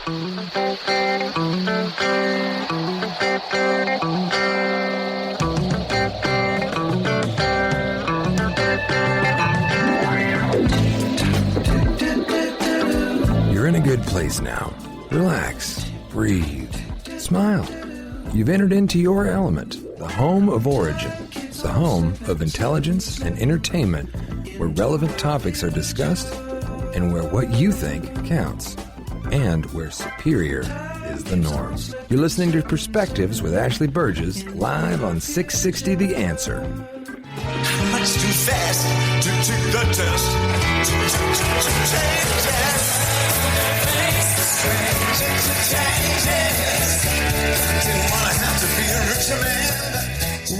You're in a good place now. Relax, breathe, smile. You've entered into your element, the home of origin, the home of intelligence and entertainment, where relevant topics are discussed and where what you think counts, and where superior is the norm. You're listening to Perspectives with Ashley Berges, live on 660 The Answer. Much too fast to take the test.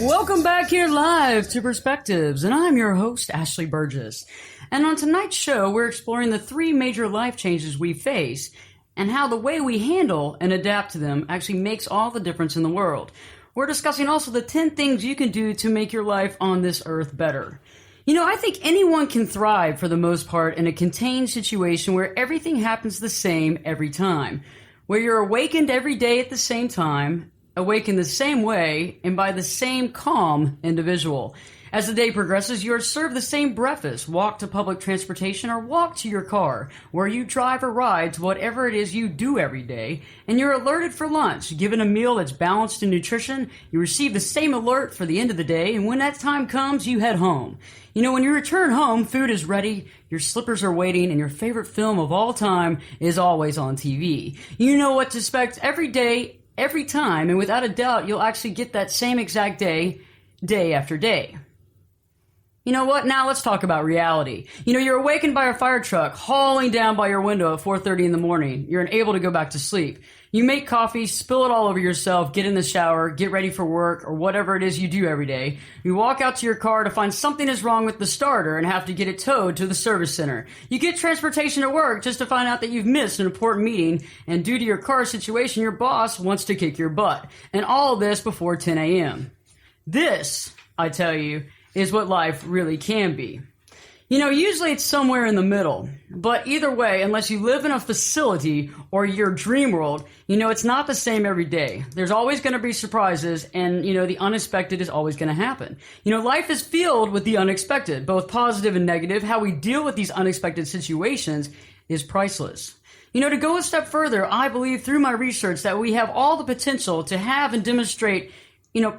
Welcome back here live to Perspectives, and I'm your host, Ashley Berges. And on tonight's show, we're exploring the three major life changes we face and how the way we handle and adapt to them actually makes all the difference in the world. We're discussing also the 10 things you can do to make your life on this earth better. You know, I think anyone can thrive for the most part in a contained situation where everything happens the same every time, where you're awakened every day at the same time, awakened the same way, and by the same calm individual. As the day progresses, you are served the same breakfast, walk to public transportation, or walk to your car, where you drive or ride to whatever it is you do every day, and you're alerted for lunch. Given a meal that's balanced in nutrition, you receive the same alert for the end of the day, and when that time comes, you head home. You know, when you return home, food is ready, your slippers are waiting, and your favorite film of all time is always on TV. You know what to expect every day, every time, and without a doubt, you'll actually get that same exact day, day after day. You know what? Now let's talk about reality. You know, you're awakened by a fire truck hauling down by your window at 4:30 in the morning. You're unable to go back to sleep. You make coffee, spill it all over yourself, get in the shower, get ready for work, or whatever it is you do every day. You walk out to your car to find something is wrong with the starter and have to get it towed to the service center. You get transportation to work just to find out that you've missed an important meeting, and due to your car situation, your boss wants to kick your butt. And all of this before 10 a.m. This, I tell you, is what life really can be. You know, usually it's somewhere in the middle. But either way, unless you live in a facility or your dream world, you know, it's not the same every day. There's always going to be surprises, and, you know, the unexpected is always going to happen. You know, life is filled with the unexpected, both positive and negative. How we deal with these unexpected situations is priceless. You know, to go a step further, I believe through my research that we have all the potential to have and demonstrate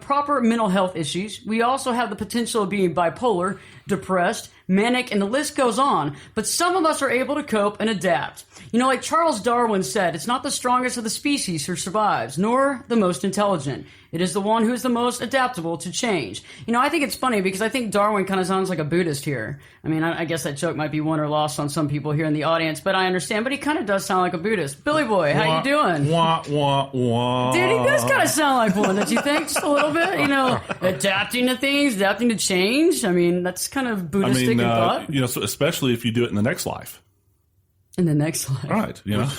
proper mental health issues. We also have the potential of being bipolar, depressed, manic, and the list goes on. But some of us are able to cope and adapt. You know, like Charles Darwin said, it's not the strongest of the species who survives, nor the most intelligent. It is the one who is the most adaptable to change. You know, I think it's funny because I think Darwin kind of sounds like a Buddhist here. I mean, I guess that joke might be won or lost on some people here in the audience, but I understand. But he kind of does sound like a Buddhist. Billy Boy, how you doing? Wah, wah, wah. Dude, he does kind of sound like one, don't you think? Just a little bit, you know, adapting to things, adapting to change. I mean, that's kind of Buddhistic in thought. You know, so especially if you do it in the next life. In the next life. Right, you know.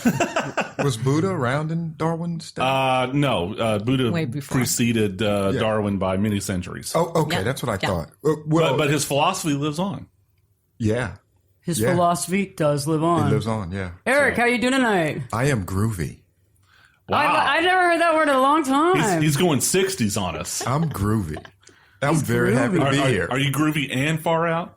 Was Buddha around in Darwin's day? No, Buddha preceded Darwin by many centuries. Oh, okay, yeah. That's what I thought. But his philosophy lives on. Yeah. His philosophy does live on. It lives on, yeah. Eric, how you doing tonight? I am groovy. Wow. I never heard that word in a long time. He's going 60s on us. I'm groovy. I'm very happy to be here. Are you groovy and far out?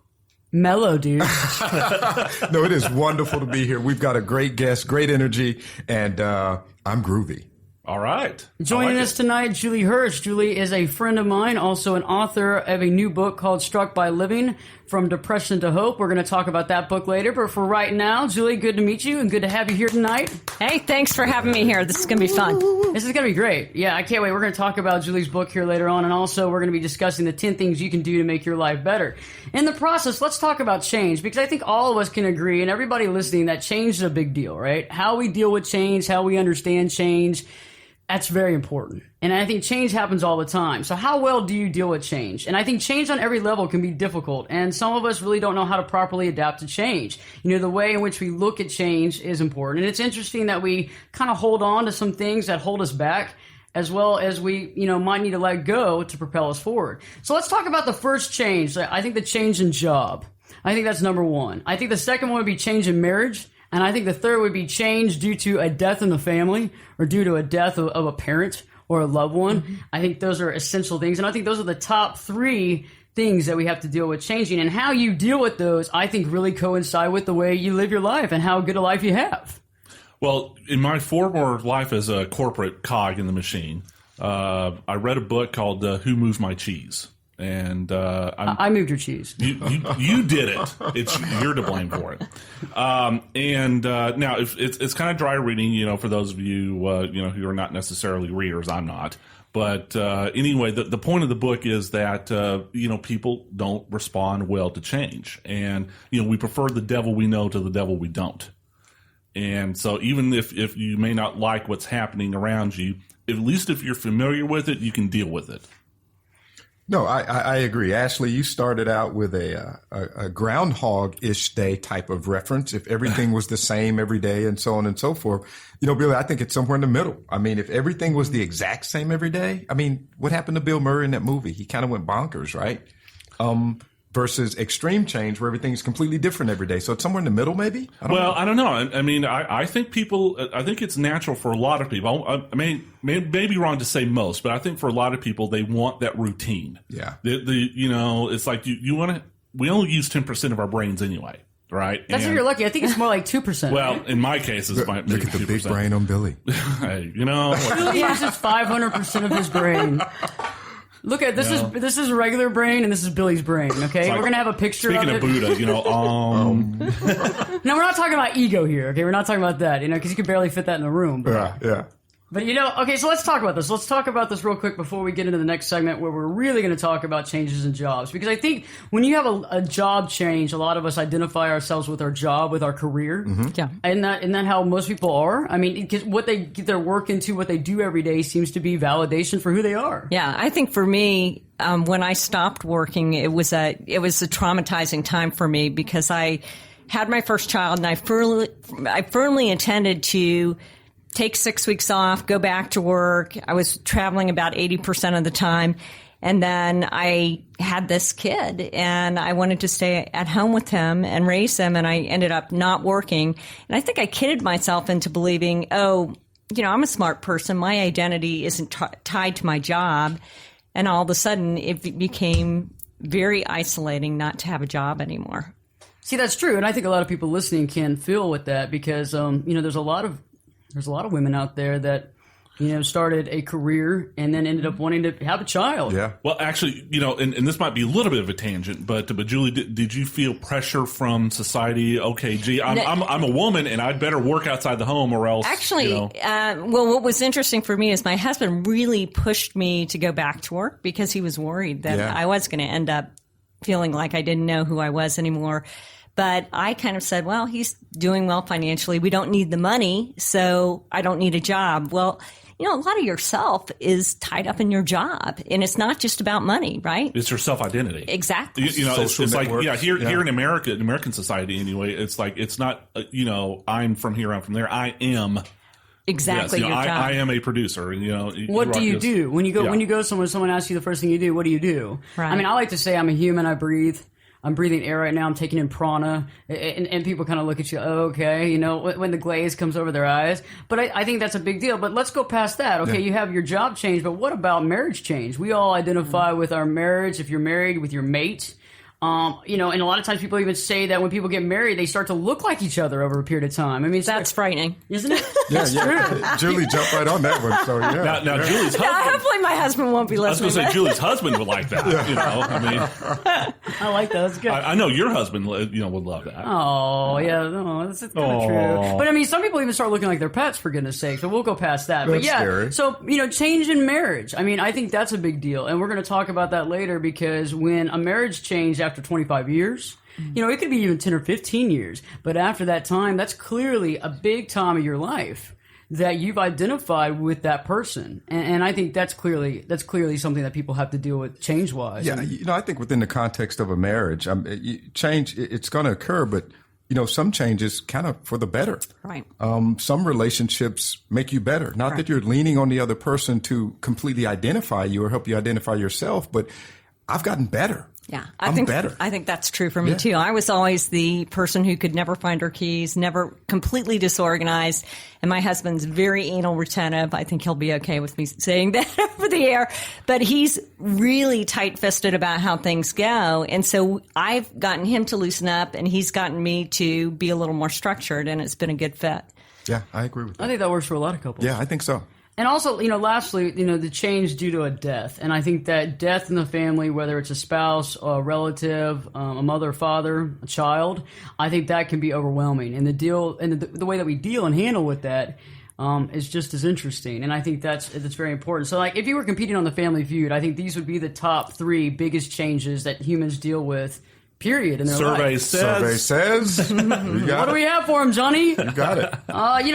Mellow, dude. No, it is wonderful to be here. We've got a great guest, great energy, and I'm groovy. All right. Joining us tonight, Julie Hersh. Julie is a friend of mine, also an author of a new book called Struck by Living, From Depression to Hope. We're going to talk about that book later, but for right now, Julie, good to meet you and good to have you here tonight. Hey, thanks for having me here. This is going to be fun. This is going to be great. Yeah, I can't wait. We're going to talk about Julie's book here later on, and also we're going to be discussing the 10 things you can do to make your life better. In the process, let's talk about change, because I think all of us can agree, and everybody listening, that change is a big deal, right? How we deal with change, how we understand change, that's very important. And I think change happens all the time. So how well do you deal with change? And I think change on every level can be difficult. And some of us really don't know how to properly adapt to change. You know, the way in which we look at change is important. And it's interesting that we kind of hold on to some things that hold us back, as well as we, you know, might need to let go to propel us forward. So let's talk about the first change. I think the change in job. I think that's number one. I think the second one would be change in marriage. And I think the third would be change due to a death in the family or due to a death of a parent or a loved one. I think those are essential things. And I think those are the top 3 things that we have to deal with changing. And how you deal with those, I think, really coincide with the way you live your life and how good a life you have. Well, in my former life as a corporate cog in the machine, I read a book called "Who Moved My Cheese," and I moved your cheese. You did it. You're to blame for it. Now it's kind of dry reading, for those of you who are not necessarily readers. I'm not. But anyway, the point of the book is that people don't respond well to change, and we prefer the devil we know to the devil we don't. And so even if you may not like what's happening around you, at least if you're familiar with it, you can deal with it. No, I agree. Ashley, you started out with a Groundhog-ish Day type of reference. If everything was the same every day and so on and so forth, Billy, I think it's somewhere in the middle. I mean, if everything was the exact same every day, I mean, what happened to Bill Murray in that movie? He kind of went bonkers, right? Versus extreme change where everything's completely different every day. So it's somewhere in the middle, maybe? I don't know. I mean, I think I think it's natural for a lot of people. I may be wrong to say most, but I think for a lot of people, they want that routine. Yeah. It's like we only use 10% of our brains anyway, right? That's if you're lucky. I think it's more like 2%. Well, in my case, it's maybe look at the 2%. big brain on Billy. Hey, Billy uses 500% of his brain. Look at this is regular brain and this is Billy's brain. Okay, we're gonna have a picture. Speaking of Buddha, No, we're not talking about ego here. Okay, we're not talking about that. Because you could barely fit that in the room. But, Yeah. But okay, so let's talk about this. Let's talk about this real quick before we get into the next segment where we're really going to talk about changes in jobs. Because I think when you have a job change, a lot of us identify ourselves with our job, with our career. Mm-hmm. Yeah. Isn't that how most people are? I mean, what they get their work into, what they do every day seems to be validation for who they are. Yeah, I think for me, when I stopped working, it was a traumatizing time for me because I had my first child and I firmly intended to take 6 weeks off, go back to work. I was traveling about 80% of the time. And then I had this kid and I wanted to stay at home with him and raise him. And I ended up not working. And I think I kidded myself into believing, I'm a smart person. My identity isn't tied to my job. And all of a sudden it became very isolating not to have a job anymore. See, that's true. And I think a lot of people listening can feel with that because, there's a lot of women out there that, started a career and then ended up wanting to have a child. Yeah. Well, actually, and this might be a little bit of a tangent, but Julie, did you feel pressure from society? Okay, gee, I'm a woman and I'd better work outside the home or else. Actually, what was interesting for me is my husband really pushed me to go back to work because he was worried that I was going to end up feeling like I didn't know who I was anymore. But I kind of said, well, he's doing well financially. We don't need the money, so I don't need a job. Well, a lot of yourself is tied up in your job, and it's not just about money, right? It's your self-identity. Exactly. It's like, here in America, in American society anyway, it's like, it's not, I'm from here, I'm from there. I am. Exactly. Yes, your job. I am a producer. What do you do when you go? When you go somewhere, someone asks you the first thing you do. What do you do? Right. I mean, I like to say I'm a human. I breathe. I'm breathing air right now. I'm taking in prana, and people kind of look at you. Oh, okay, when the glaze comes over their eyes. But I think that's a big deal. But let's go past that. Okay, you have your job change, but what about marriage change? We all identify with our marriage. If you're married, with your mate. And a lot of times people even say that when people get married, they start to look like each other over a period of time. I mean, that's frightening, isn't it? Yeah. Julie jumped right on that one. So yeah. Now Julie's husband. Hopefully, my husband won't be listening. I was going to say Julie's husband would like that. I like that. That's good. I know your husband, would love that. Oh yeah, no, that's kind of true. But I mean, some people even start looking like their pets, for goodness sake. So we'll go past that. That's but yeah, scary. So change in marriage. I mean, I think that's a big deal, and we're going to talk about that later because when a marriage changed after 25 years. It could be even 10 or 15 years. But after that time, that's clearly a big time of your life that you've identified with that person. And I think that's clearly something that people have to deal with change-wise. Yeah, I think within the context of a marriage, change, it's going to occur, but, some changes kind of for the better. Right. Some relationships make you better. Not that you're leaning on the other person to completely identify you or help you identify yourself, but I've gotten better. Yeah, I'm better. I think that's true for me Yeah. too. I was always the person who could never find her keys, never completely disorganized. And my husband's very anal retentive. I think he'll be okay with me saying that over the air. But he's really tight-fisted about how things go. And so I've gotten him to loosen up, and he's gotten me to be a little more structured, and it's been a good fit. Yeah, I agree with that. I think that works for a lot of couples. Yeah, I think so. And also, lastly, the change due to a death. And I think that death in the family, whether it's a spouse, a relative, a mother, father, a child, I think that can be overwhelming. And the way that we deal and handle with that is just as interesting. And I think that's very important. So, like, if you were competing on the Family Feud, I think these would be the top 3 biggest changes that humans deal with, period, in their Survey life. Says. You got What do we have for him, Johnny? You got it.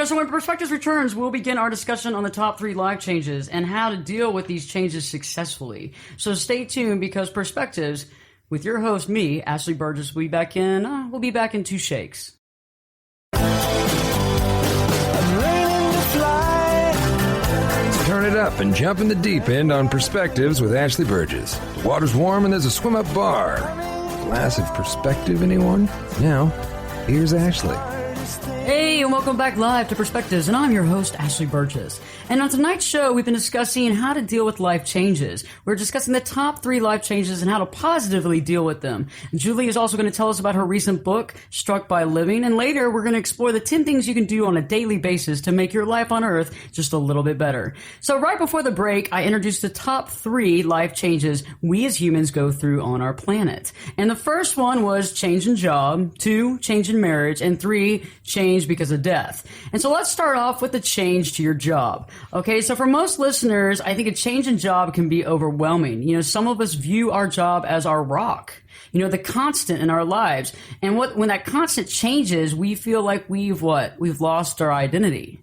So when Perspectives returns, we'll begin our discussion on the top 3 life changes and how to deal with these changes successfully. So stay tuned, because Perspectives, with your host, me, Ashley Burgess, we'll be back in 2 shakes. Turn it up and jump in the deep end on Perspectives with Ashley Burgess. The water's warm and there's a swim-up bar. Glass of perspective, anyone? Now, here's Ashley. Hey, and welcome back live to Perspectives, and I'm your host, Ashley Berges. And on tonight's show, we've been discussing how to deal with life changes. We're discussing the top 3 life changes and how to positively deal with them. Julie is also going to tell us about her recent book, Struck by Living, and later we're going to explore the 10 things you can do on a daily basis to make your life on Earth just a little bit better. So right before the break, I introduced the top 3 life changes we as humans go through on our planet. And the first one was change in job, 2, change in marriage, and 3, change because of death. And so let's start off with the change to your job. Okay, so for most listeners, I think a change in job can be overwhelming. Some of us view our job as our rock, the constant in our lives. And when that constant changes, we feel like we've lost our identity.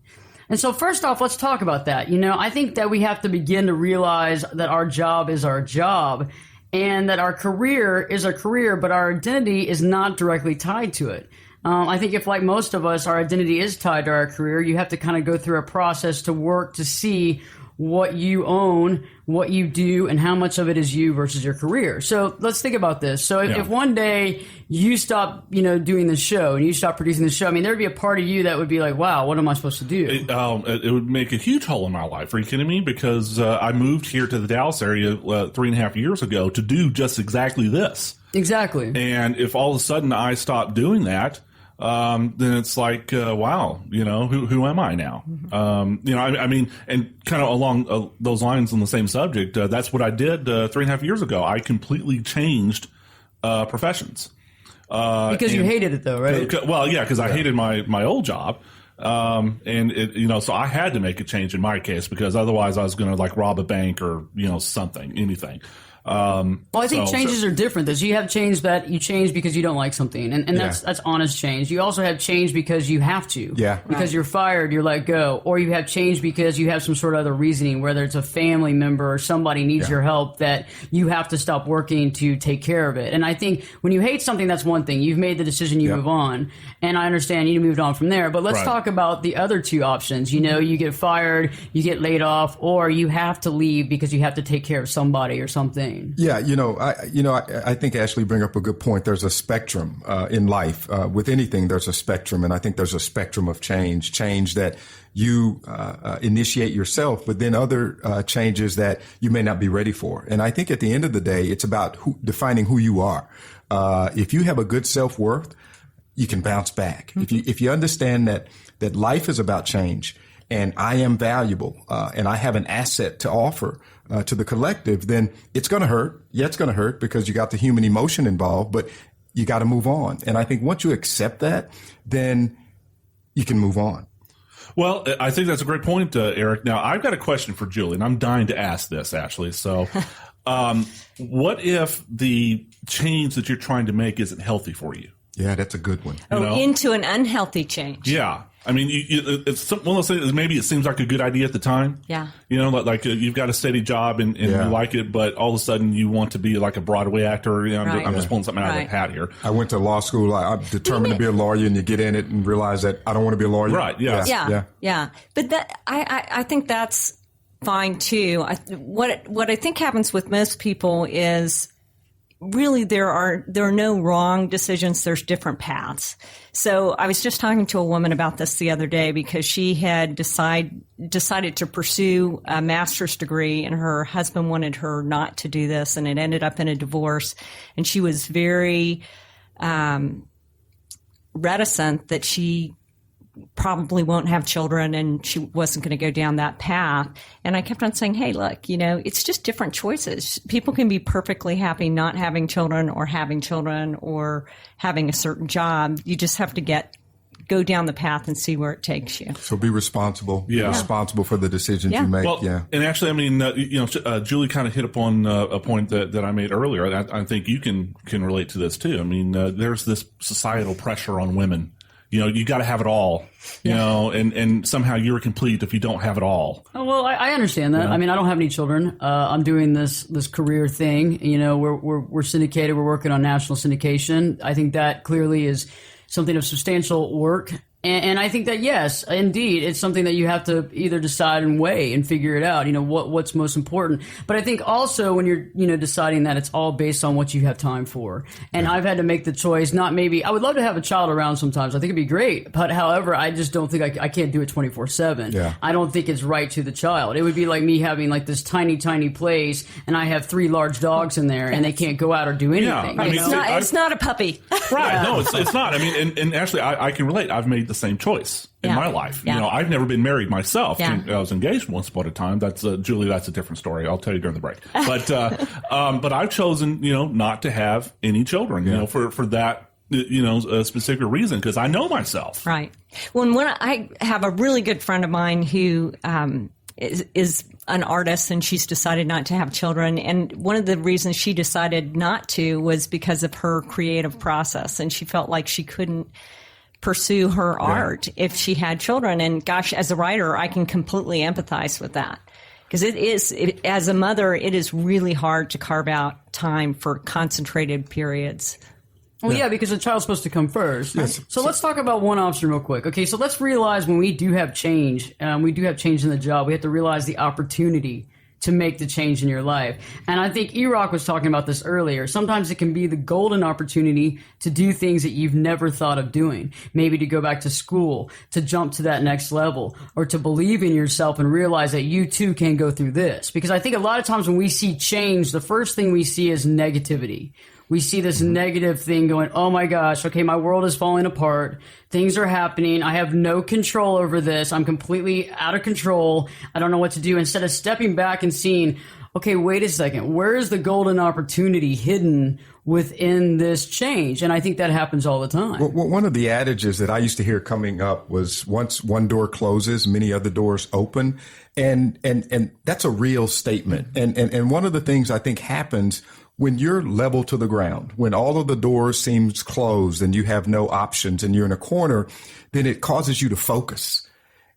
And so first off, let's talk about that. I think that we have to begin to realize that our job is our job, and that our career is our career, but our identity is not directly tied to it. I think if, like most of us, our identity is tied to our career, you have to kind of go through a process to work to see what you own, what you do, and how much of it is you versus your career. So let's think about this. So if one day you stop, doing the show and you stop producing the show, I mean, there'd be a part of you that would be like, wow, what am I supposed to do? It would make a huge hole in my life. Are you kidding me? Because I moved here to the Dallas area 3.5 years ago to do just exactly this. Exactly. And if all of a sudden I stop doing that, then it's like, wow, who am I now? I mean, and kind of along those lines on the same subject, that's what I did 3.5 years ago. I completely changed professions. Because you hated it, though, right? Well, yeah, because I hated my old job. And it, so I had to make a change in my case, because otherwise I was going to like rob a bank or, anything. Well, I think changes are different. You have change that you change because you don't like something, and that's honest change. You also have change because you have to. Yeah. Because you're fired, you're let go, or you have change because you have some sort of other reasoning, whether it's a family member or somebody needs your help that you have to stop working to take care of it. And I think when you hate something, that's one thing. You've made the decision, you move on, and I understand you moved on from there. But let's talk about the other 2 options. You get fired, you get laid off, or you have to leave because you have to take care of somebody or something. Yeah, I think Ashley bring up a good point. There's a spectrum in life. With anything, there's a spectrum, and I think there's a spectrum of change that you initiate yourself, but then other changes that you may not be ready for. And I think at the end of the day, it's about defining who you are. If you have a good self-worth, you can bounce back. Mm-hmm. If you understand that life is about change, and I am valuable, and I have an asset to offer to the collective, then it's going to hurt. Yeah, it's going to hurt because you got the human emotion involved, but you got to move on. And I think once you accept that, then you can move on. Well, I think that's a great point, Eric. Now, I've got a question for Julie, and I'm dying to ask this, Ashley. So what if the change that you're trying to make isn't healthy for you? Yeah, that's a good one. Into an unhealthy change. Yeah. I mean, it's one of those things. Maybe it seems like a good idea at the time. Yeah. Like you've got a steady job and you like it, but all of a sudden you want to be like a Broadway actor. I'm just pulling something out of the hat here. I went to law school. I'm determined to be a lawyer, and you get in it and realize that I don't want to be a lawyer. Right. Yeah. Yeah. But I think that's fine too. What I think happens with most people is really there are no wrong decisions. There's different paths. So I was just talking to a woman about this the other day because she had decided to pursue a master's degree, and her husband wanted her not to do this, and it ended up in a divorce. And she was very reticent that she probably won't have children and she wasn't going to go down that path. And I kept on saying, hey, look, it's just different choices. People can be perfectly happy not having children or having a certain job. You just have to go down the path and see where it takes you. So be responsible. Yeah. Responsible for the decisions you make. Well, and actually, I mean, Julie kind of hit upon a point that I made earlier. I think you can relate to this too. I mean, there's this societal pressure on women. You got to have it all, and somehow you're complete if you don't have it all. Oh, well, I understand that. I mean, I don't have any children. I'm doing this career thing. We're syndicated. We're working on national syndication. I think that clearly is something of substantial work. And I think that, yes, indeed, it's something that you have to either decide and weigh and figure it out, what's most important. But I think also when you're, deciding that it's all based on what you have time for. And I've had to make the choice, I would love to have a child around sometimes. I think it'd be great. But however, I just don't think I can't do it 24/7. Yeah. I don't think it's right to the child. It would be like me having like this tiny, tiny place and I have 3 large dogs in there and they can't go out or do anything. Yeah. I mean, it's not a puppy. Right. Yeah. No, it's not. I mean, and actually I can relate. I've made the same choice in my life. Yeah. I've never been married myself. Yeah. I was engaged once upon a time. That's Julie. That's a different story. I'll tell you during the break. But I've chosen not to have any children. For that a specific reason because I know myself. Right. When I have a really good friend of mine who is an artist and she's decided not to have children. And one of the reasons she decided not to was because of her creative process, and she felt like she couldn't pursue her art if she had children. And gosh, as a writer, I can completely empathize with that. Because as a mother, it is really hard to carve out time for concentrated periods. Well, yeah, because the child's supposed to come first. Yes. So let's talk about one option real quick. Okay, so let's realize when we do have change in the job, we have to realize the opportunity to make the change in your life. And I think E-Rock was talking about this earlier. Sometimes it can be the golden opportunity to do things that you've never thought of doing. Maybe to go back to school, to jump to that next level, or to believe in yourself and realize that you too can go through this. Because I think a lot of times when we see change, the first thing we see is negativity. We see this negative thing going, oh my gosh, okay, my world is falling apart. Things are happening. I have no control over this. I'm completely out of control. I don't know what to do. Instead of stepping back and seeing, okay, wait a second, where is the golden opportunity hidden within this change? And I think that happens all the time. Well, one of the adages that I used to hear coming up was once one door closes, many other doors open. And that's a real statement. And one of the things I think happens when you're level to the ground, when all of the doors seems closed and you have no options and you're in a corner, then it causes you to focus.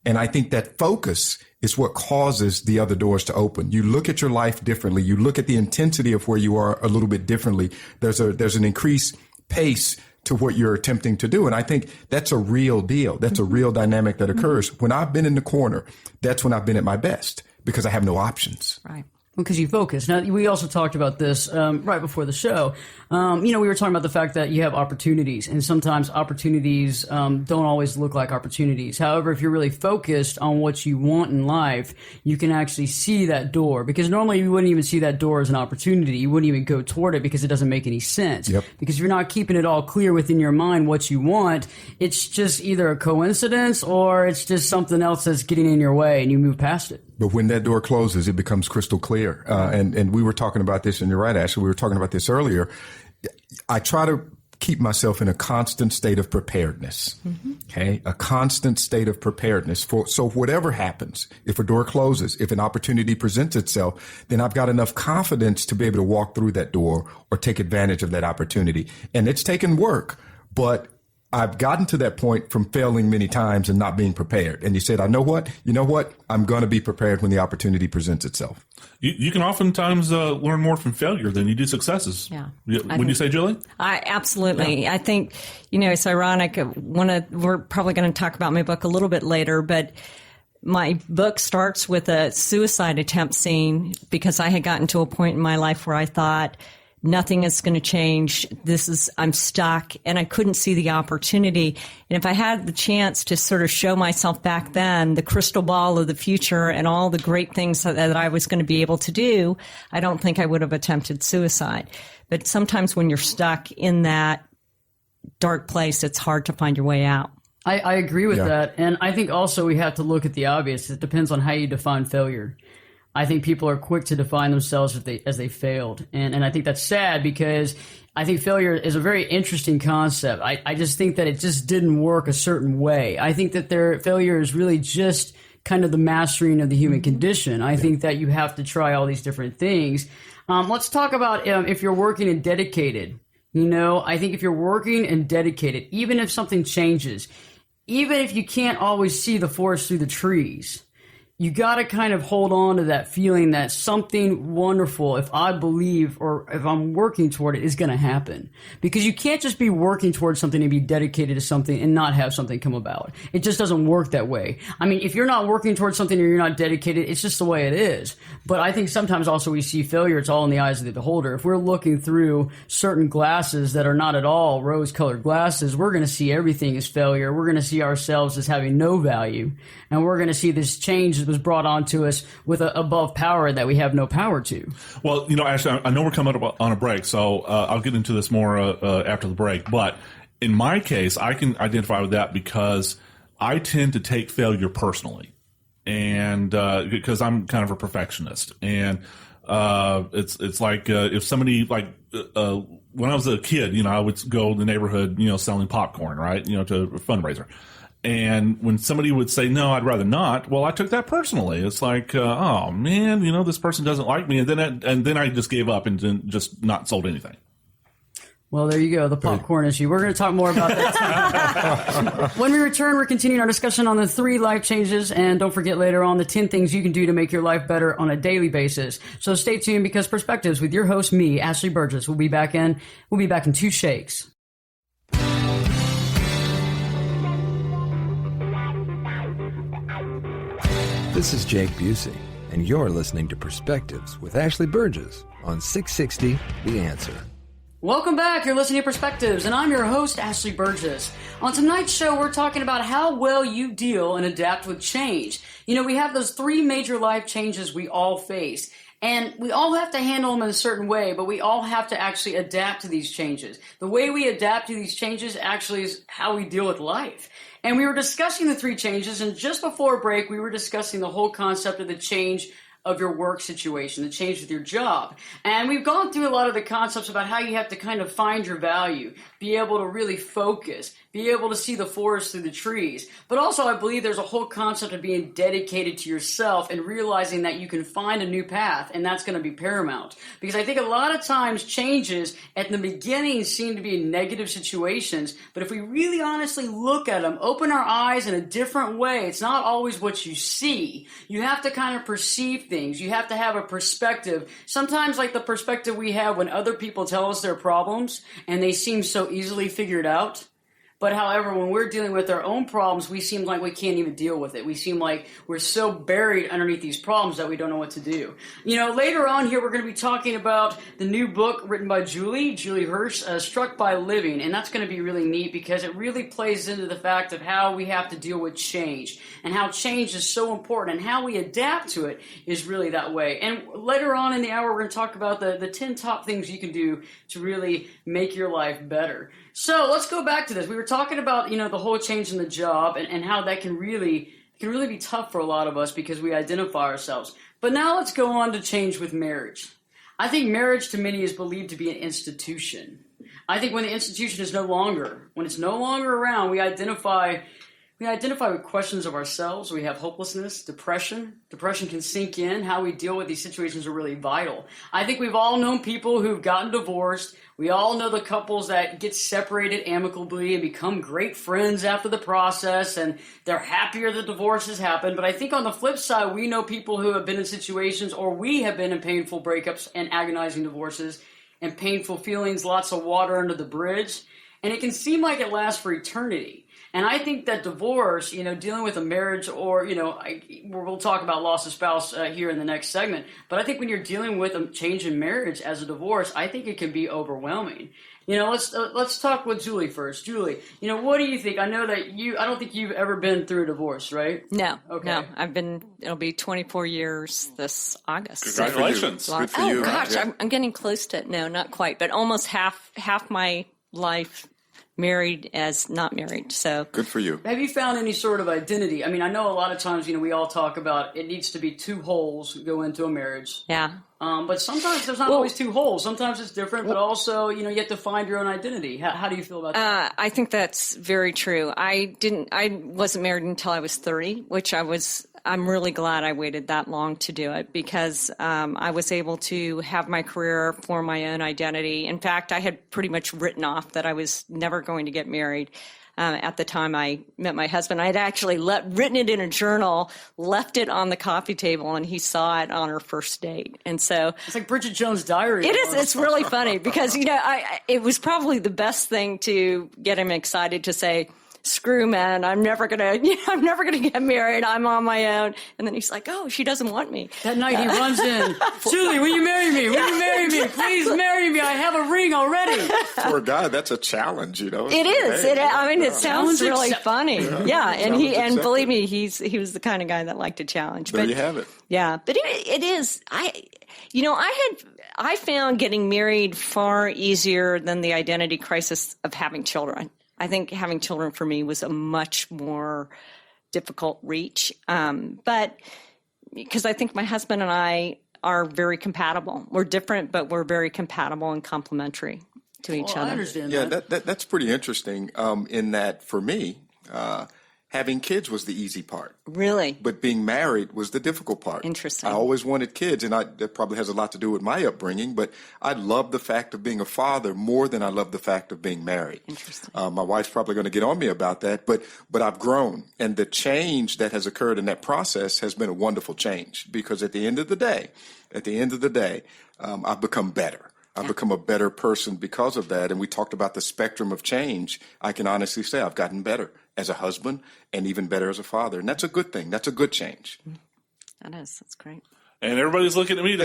And I think that focus is what causes the other doors to open. You look at your life differently. You look at the intensity of where you are a little bit differently. There's an increased pace to what you're attempting to do. And I think that's a real deal. That's a real dynamic that occurs. When I've been in the corner, that's when I've been at my best because I have no options. Right. Because you focus. Now, we also talked about this right before the show. We were talking about the fact that you have opportunities, and sometimes opportunities don't always look like opportunities. However, if you're really focused on what you want in life, you can actually see that door. Because normally you wouldn't even see that door as an opportunity. You wouldn't even go toward it because it doesn't make any sense. Yep. Because if you're not keeping it all clear within your mind what you want, it's just either a coincidence or it's just something else that's getting in your way and you move past it. But when that door closes, it becomes crystal clear. And we were talking about this, and you're right, Ashley, we were talking about this earlier. I try to keep myself in a constant state of preparedness, okay? A constant state of preparedness. So whatever happens, if a door closes, if an opportunity presents itself, then I've got enough confidence to be able to walk through that door or take advantage of that opportunity. And it's taken work, but I've gotten to that point from failing many times and not being prepared. And you said, you know what? I'm going to be prepared when the opportunity presents itself. You can oftentimes learn more from failure than you do successes. Yeah. Wouldn't you say, Julie? Absolutely. Yeah. I think, it's ironic. We're probably going to talk about my book a little bit later, but my book starts with a suicide attempt scene because I had gotten to a point in my life where I thought, nothing is going to change. I'm stuck, and I couldn't see the opportunity. And if I had the chance to sort of show myself back then the crystal ball of the future and all the great things that I was going to be able to do, I don't think I would have attempted suicide. But sometimes when you're stuck in that dark place, it's hard to find your way out. I agree with that. And I think also we have to look at the obvious. It depends on how you define failure. I think people are quick to define themselves as they failed. And I think that's sad because I think failure is a very interesting concept. I just think that it just didn't work a certain way. I think that failure is really just kind of the mastering of the human condition. I think that you have to try all these different things. Let's talk about if you're working and dedicated. I think if you're working and dedicated, even if something changes, even if you can't always see the forest through the trees, you got to kind of hold on to that feeling that something wonderful, if I believe or if I'm working toward it, is going to happen. Because you can't just be working towards something and be dedicated to something and not have something come about. It just doesn't work that way. I mean, if you're not working towards something or you're not dedicated, it's just the way it is. But I think sometimes also we see failure, it's all in the eyes of the beholder. If we're looking through certain glasses that are not at all rose-colored glasses, we're going to see everything as failure. We're going to see ourselves as having no value. And we're going to see this change was brought onto us with an above power that we have no power to. Well, Ashley, I know we're coming up on a break, so I'll get into this more after the break. But in my case, I can identify with that because I tend to take failure personally, and because I'm kind of a perfectionist, and it's like if somebody when I was a kid, I would go to the neighborhood, selling popcorn, right, to a fundraiser. And when somebody would say, no, I'd rather not, well, I took that personally. It's like, oh, man, this person doesn't like me. And then I just gave up and just not sold anything. Well, there you go, the popcorn issue. We're going to talk more about that too. When we return, we're continuing our discussion on the 3 life changes. And don't forget later on the 10 things you can do to make your life better on a daily basis. So stay tuned because Perspectives with your host, me, Ashley Burgess, we'll be back in 2 shakes. This is Jake Busey, and you're listening to Perspectives with Ashley Burgess on 660 The Answer. Welcome back. You're listening to Perspectives, and I'm your host, Ashley Burgess. On tonight's show, we're talking about how well you deal and adapt with change. We have those 3 major life changes we all face. And we all have to handle them in a certain way, but we all have to actually adapt to these changes. The way we adapt to these changes actually is how we deal with life. And we were discussing the 3 changes, and just before break, we were discussing the whole concept of the change of your work situation, the change with your job. And we've gone through a lot of the concepts about how you have to kind of find your value, be able to really focus, be able to see the forest through the trees. But also I believe there's a whole concept of being dedicated to yourself and realizing that you can find a new path, and that's going to be paramount. Because I think a lot of times changes at the beginning seem to be in negative situations, but if we really honestly look at them, open our eyes in a different way, it's not always what you see. You have to kind of perceive things. You have to have a perspective. Sometimes like the perspective we have when other people tell us their problems and they seem so easily figured out. But however, when we're dealing with our own problems, we seem like we can't even deal with it. We seem like we're so buried underneath these problems that we don't know what to do. Later on here, we're going to be talking about the new book written by Julie Hersh, Struck by Living. And that's going to be really neat because it really plays into the fact of how we have to deal with change and how change is so important and how we adapt to it is really that way. And later on in the hour, we're going to talk about the 10 top things you can do to really make your life better. So let's go back to this. We were talking about, the whole change in the job and how that can really be tough for a lot of us because we identify ourselves. But now let's go on to change with marriage. I think marriage to many is believed to be an institution. I think when the institution is when it's no longer around, we identify with questions of ourselves. We have hopelessness, depression. Depression can sink in. How we deal with these situations are really vital. I think we've all known people who've gotten divorced. We all know the couples that get separated amicably and become great friends after the process, and they're happier the divorce has happened. But I think on the flip side, we know people who have been in situations, or we have been in painful breakups and agonizing divorces and painful feelings, lots of water under the bridge. And it can seem like it lasts for eternity. And I think that divorce, dealing with a marriage or, we'll talk about loss of spouse here in the next segment. But I think when you're dealing with a change in marriage as a divorce, I think it can be overwhelming. Let's talk with Julie first. Julie, what do you think? I know that I don't think you've ever been through a divorce, right? No. Okay. No, it'll be 24 years this August. Congratulations. Good for you. Gosh, Yeah. I'm getting close to it. No, not quite, but almost half my life married as not married. So Good for you. Have you found any sort of identity? I mean, I know a lot of times, we all talk about it needs to be two wholes go into a marriage. yeah. But sometimes there's not always two holes. Sometimes it's different, but also, you have to find your own identity. How do you feel about that? I think that's very true. I wasn't married until I was 30, which I'm really glad I waited that long to do it because I was able to have my career, form my own identity. In fact, I had pretty much written off that I was never going to get married. At the time I met my husband, I had actually written it in a journal, left it on the coffee table, and he saw it on our first date. And so It's like Bridget Jones' Diary. it is. It's really funny because it was probably the best thing to get him excited to say, "Screw man, I'm never gonna get married. I'm on my own." And then he's like, "Oh, she doesn't want me." That night he runs in, "Julie, will you marry me? Will you marry me? Please marry me. I have a ring already." For a guy, that's a challenge, It is. Hey, It sounds really funny. Yeah, and Challenge believe me, he was the kind of guy that liked a challenge. There you have it. Yeah, but it is. I found getting married far easier than the identity crisis of having children. I think having children for me was a much more difficult reach. But because I think my husband and I are very compatible. We're different, but we're very compatible and complementary to each other. I understand Yeah, that. that's pretty interesting in that for me, having kids was the easy part. Really? But being married was the difficult part. Interesting. I always wanted kids, and that probably has a lot to do with my upbringing, but I love the fact of being a father more than I love the fact of being married. Interesting. My wife's probably going to get on me about that, but I've grown, and the change that has occurred in that process has been a wonderful change because at the end of the day, I've become better. I've become a better person because of that. And we talked about the spectrum of change. I can honestly say I've gotten better as a husband and even better as a father. And that's a good thing. That's a good change. That's great. And everybody's looking at me. I'm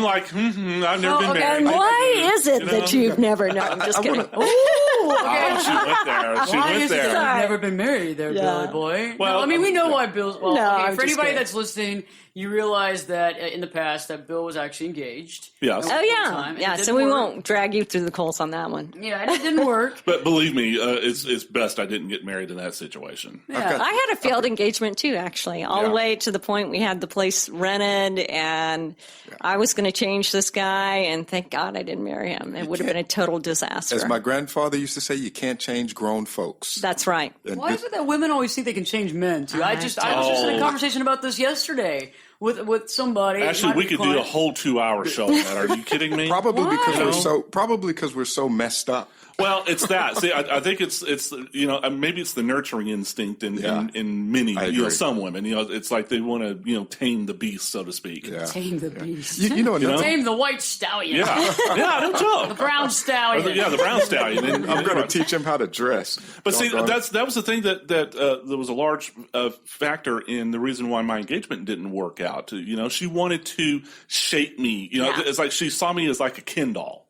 like, I've never been married. And why is it that you've never? No, I'm just kidding. Oh, she went there. She Why went is it there. that you've never been married there, Billy boy? Well, No, I mean, we know why Bill's... Well, No, okay, I'm for just anybody kidding. that's listening, you realize that in the past that Bill was actually engaged. Yes. Oh yeah, yeah. So we won't drag you through the coals on that one. Yeah, and it didn't work. But believe me, it's best I didn't get married in that situation. Yeah. I had a failed engagement too, actually, all the way to the point we had the place rented, and I was going to change this guy, and thank God I didn't marry him. It would have been a total disaster. As my grandfather used to say, you can't change grown folks. That's right. And Why is it that women always think they can change men too? I was just in a conversation about this yesterday with somebody. Actually, we could do a whole 2-hour show on that. Are you kidding me? Probably Why? because we're so messed up. Well, it's that. See, I think it's maybe it's the nurturing instinct in many some women. It's like they want to tame the beast, so to speak. Yeah. Tame the beast. Tame the white stallion. Yeah, don't tell. The brown stallion. Yeah, the brown stallion. And, I'm going to teach him how to dress. But see, that was the thing that there was a large factor in the reason why my engagement didn't work out. She wanted to shape me. It's like she saw me as like a Ken doll.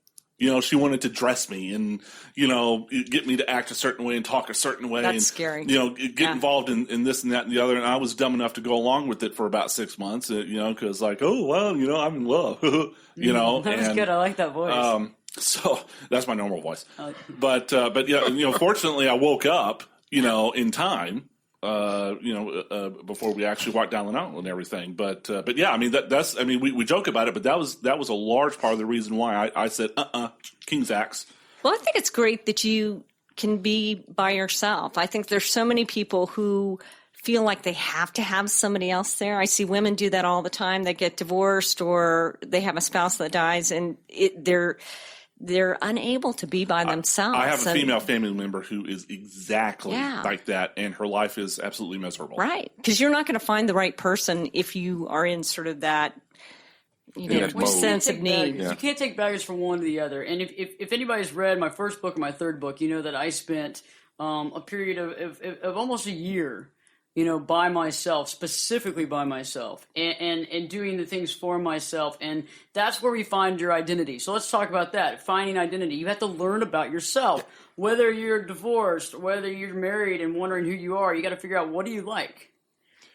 She wanted to dress me and, get me to act a certain way and talk a certain way. That's and, scary. Get involved in this and that and the other. And I was dumb enough to go along with it for about 6 months, because I'm in love, That was good. I like that voice. So that's my normal voice. But fortunately I woke up, in time. Before we actually walked down the aisle and everything, but yeah, I mean we joke about it, but that was a large part of the reason why I said King's Axe. Well, I think it's great that you can be by yourself. I think there's so many people who feel like they have to have somebody else there. I see women do that all the time. They get divorced or they have a spouse that dies, and they're unable to be by themselves. I have a female family member who is exactly like that, and her life is absolutely miserable. Right, because you're not going to find the right person if you are in sort of that, mode. sense of need. You can't take baggage from one to the other. And if anybody's read my first book or my third book, you know that I spent a period of almost a year, by myself, specifically by myself, and doing the things for myself. And that's where we find your identity. So let's talk about that. Finding identity. You have to learn about yourself. Yeah. Whether you're divorced, whether you're married and wondering who you are, you got to figure out, what do you like,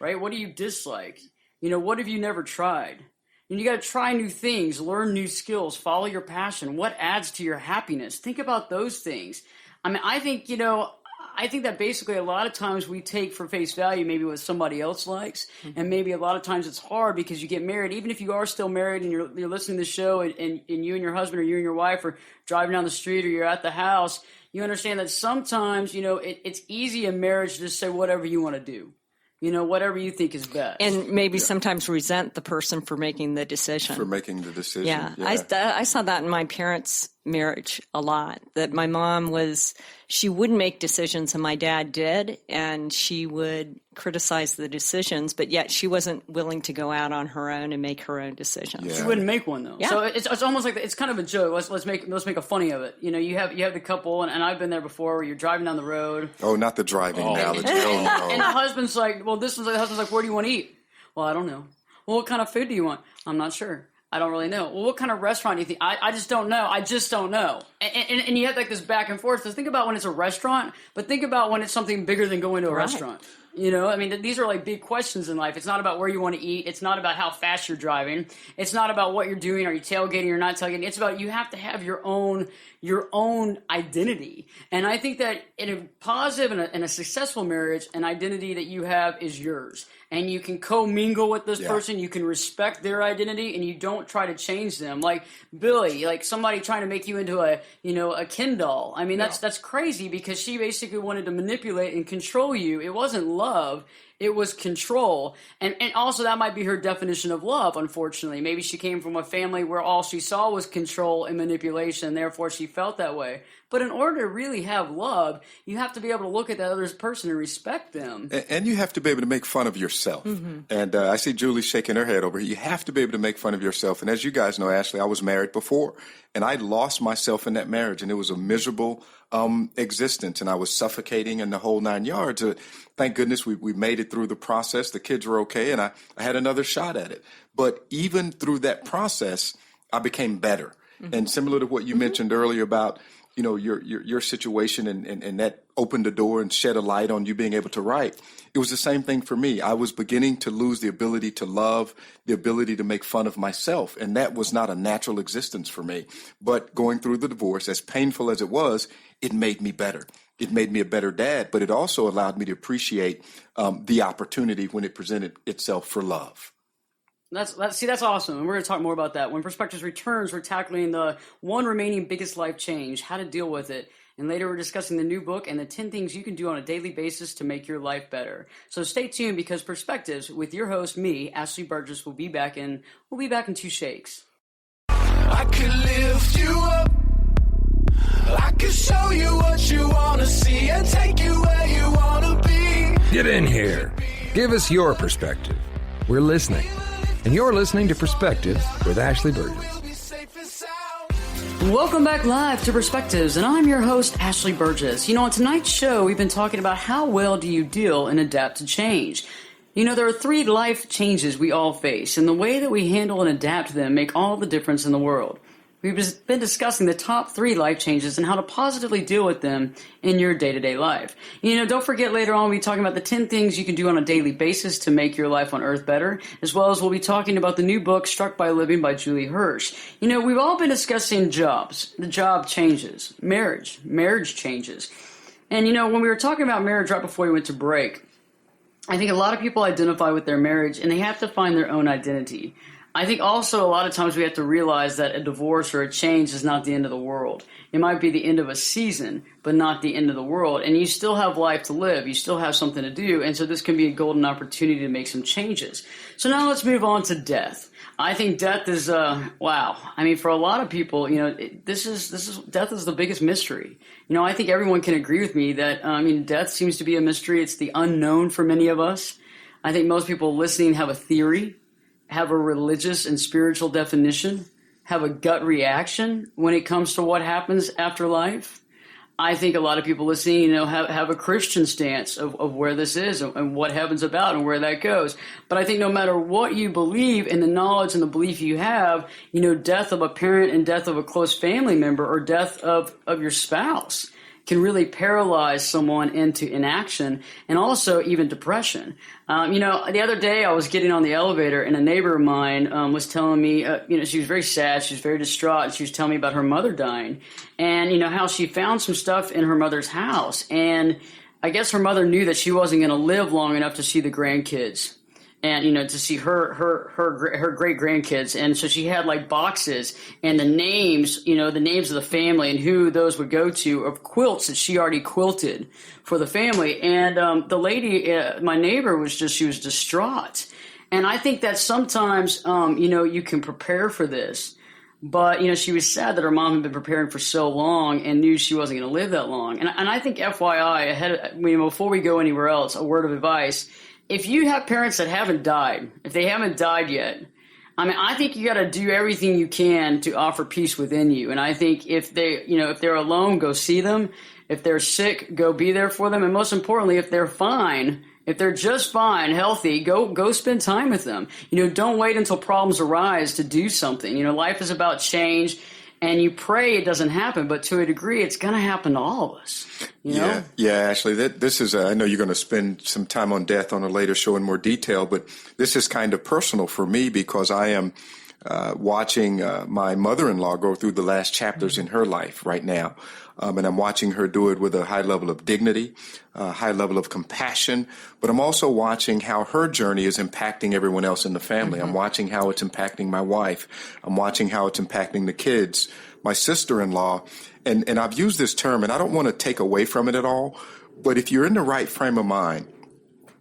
right? What do you dislike? What have you never tried? And you got to try new things, learn new skills, follow your passion. What adds to your happiness? Think about those things. I mean, I think that basically a lot of times we take for face value maybe what somebody else likes, and maybe a lot of times it's hard because you get married. Even if you are still married and you're listening to the show, and you and your husband or you and your wife are driving down the street or you're at the house, you understand that sometimes, it's easy in marriage to just say whatever you want to do. Whatever you think is best. And maybe sometimes resent the person for making the decision. Yeah. I saw that in my parents' marriage a lot, that my mom she wouldn't make decisions and my dad did, and she would criticize the decisions, but yet she wasn't willing to go out on her own and make her own decisions. Yeah. She wouldn't make one though. Yeah. So it's almost like it's kind of a joke. Let's make a funny of it. You have the couple, and I've been there before, where you're driving down the road. Oh, not the driving analogy. And the husband's like, well, the husband's like, where do you want to eat? Well, I don't know. Well, what kind of food do you want? I'm not sure. I don't really know. Well, what kind of restaurant do you think? I just don't know. I just don't know. And you have like this back and forth. So think about when it's a restaurant, but think about when it's something bigger than going to a restaurant. These are like big questions in life. It's not about where you want to eat. It's not about how fast you're driving. It's not about what you're doing. Are you tailgating or not tailgating? It's about you have to have your own identity. And I think that in a positive and a successful marriage, an identity that you have is yours. And you can commingle with this person. You can respect their identity, and you don't try to change them. Like Billy, like somebody trying to make you into a Ken doll. I mean, that's crazy, because she basically wanted to manipulate and control you. It wasn't love. It was control. And also that might be her definition of love, unfortunately. Maybe she came from a family where all she saw was control and manipulation, therefore she felt that way. But in order to really have love, you have to be able to look at that other person and respect them. And you have to be able to make fun of yourself. Mm-hmm. And I see Julie shaking her head over here. You have to be able to make fun of yourself. And as you guys know, Ashley, I was married before, and I lost myself in that marriage, and it was a miserable existence, and I was suffocating in the whole 9 yards. Thank goodness we made it through the process. The kids were okay, and I had another shot at it. But even through that process, I became better. Mm-hmm. And similar to what you mentioned earlier about your situation, and that opened the door and shed a light on you being able to write. It was the same thing for me. I was beginning to lose the ability to love, the ability to make fun of myself. And that was not a natural existence for me. But going through the divorce, as painful as it was, it made me better. It made me a better dad, but it also allowed me to appreciate the opportunity when it presented itself for love. That's awesome. And we're going to talk more about that. When Perspectives returns, we're tackling the one remaining biggest life change, how to deal with it. And later we're discussing the new book and the 10 things you can do on a daily basis to make your life better. So stay tuned, because Perspectives with your host, me, Ashley Berges, will be back in 2 shakes. I could lift you up. I could show you what you want to see and take you where you want to be. Get in here. Give us your perspective. We're listening. And you're listening to Perspectives with Ashley Burgess. Welcome back live to Perspectives, and I'm your host, Ashley Burgess. On tonight's show, we've been talking about how well do you deal and adapt to change. There are 3 life changes we all face, and the way that we handle and adapt to them make all the difference in the world. We've been discussing the top 3 life changes and how to positively deal with them in your day-to-day life. Don't forget, later on we'll be talking about the 10 things you can do on a daily basis to make your life on Earth better, as well as we'll be talking about the new book, Struck by Living by Julie Hersh. We've all been discussing jobs, the job changes, marriage changes. And when we were talking about marriage right before we went to break, I think a lot of people identify with their marriage and they have to find their own identity. I think also a lot of times we have to realize that a divorce or a change is not the end of the world. It might be the end of a season, but not the end of the world. And you still have life to live. You still have something to do. And so this can be a golden opportunity to make some changes. So now let's move on to death. I think death is, wow. I mean, for a lot of people, death is the biggest mystery. I think everyone can agree with me that, death seems to be a mystery. It's the unknown for many of us. I think most people listening have a theory. have a religious and spiritual definition, have a gut reaction when it comes to what happens after life. I think a lot of people listening, have a Christian stance of where this is and what heaven's about and where that goes. But I think no matter what you believe and the knowledge and the belief you have, death of a parent and death of a close family member or death of your spouse can really paralyze someone into inaction and also even depression. The other day I was getting on the elevator and a neighbor of mine was telling me, she was very sad, she was very distraught, and she was telling me about her mother dying and, how she found some stuff in her mother's house. And I guess her mother knew that she wasn't going to live long enough to see the grandkids. And, to see her great grandkids. And so she had like boxes and the names of the family and who those would go to of quilts that she already quilted for the family. And the lady, my neighbor, she was distraught. And I think that sometimes, you can prepare for this. But, she was sad that her mom had been preparing for so long and knew she wasn't going to live that long. And I think FYI, before we go anywhere else, a word of advice. If you have parents that haven't died, if they haven't died yet, I think you got to do everything you can to offer peace within you. And I think if they're alone, go see them. If they're sick, go be there for them. And most importantly, if they're fine, if they're just fine, healthy, go spend time with them. Don't wait until problems arise to do something. Life is about change. And you pray it doesn't happen, but to a degree, it's going to happen to all of us. Yeah, Ashley, this is, I know you're going to spend some time on death on a later show in more detail, but this is kind of personal for me because I am watching my mother-in-law go through the last chapters in her life right now. And I'm watching her do it with a high level of dignity, a high level of compassion, but I'm also watching how her journey is impacting everyone else in the family. I'm watching how it's impacting my wife. I'm watching how it's impacting the kids, my sister-in-law. And I've used this term, and I don't want to take away from it at all, but if you're in the right frame of mind,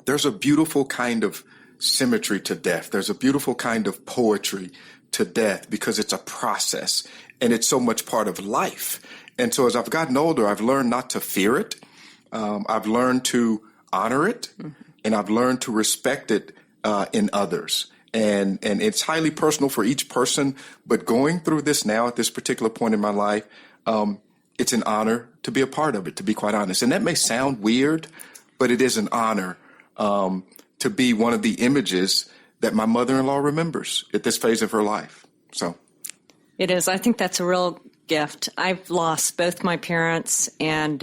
there's a beautiful kind of symmetry to death. There's a beautiful kind of poetry to death because it's a process and it's so much part of life. And so as I've gotten older, I've learned not to fear it. I've learned to honor it, and I've learned to respect it in others. And it's highly personal for each person. But going through this now at this particular point in my life, it's an honor to be a part of it, to be quite honest. And that may sound weird, but it is an honor to be one of the images that my mother-in-law remembers at this phase of her life. So it is. I think that's a real gift. I've lost both my parents, and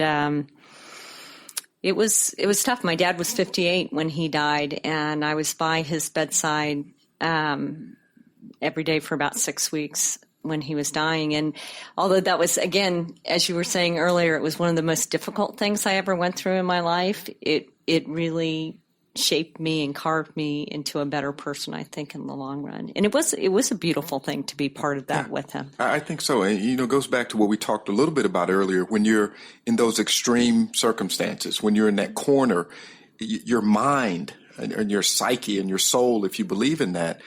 it was tough. My dad was 58 when he died, and I was by his bedside every day for about 6 weeks when he was dying. And although that was, again, as you were saying earlier, it was one of the most difficult things I ever went through in my life, it really shaped me and carved me into a better person, I think, in the long run. And it was a beautiful thing to be part of that with him. I think so. And, it goes back to what we talked a little bit about earlier. When you're in those extreme circumstances, when you're in that corner, your mind and your psyche and your soul, if you believe in that,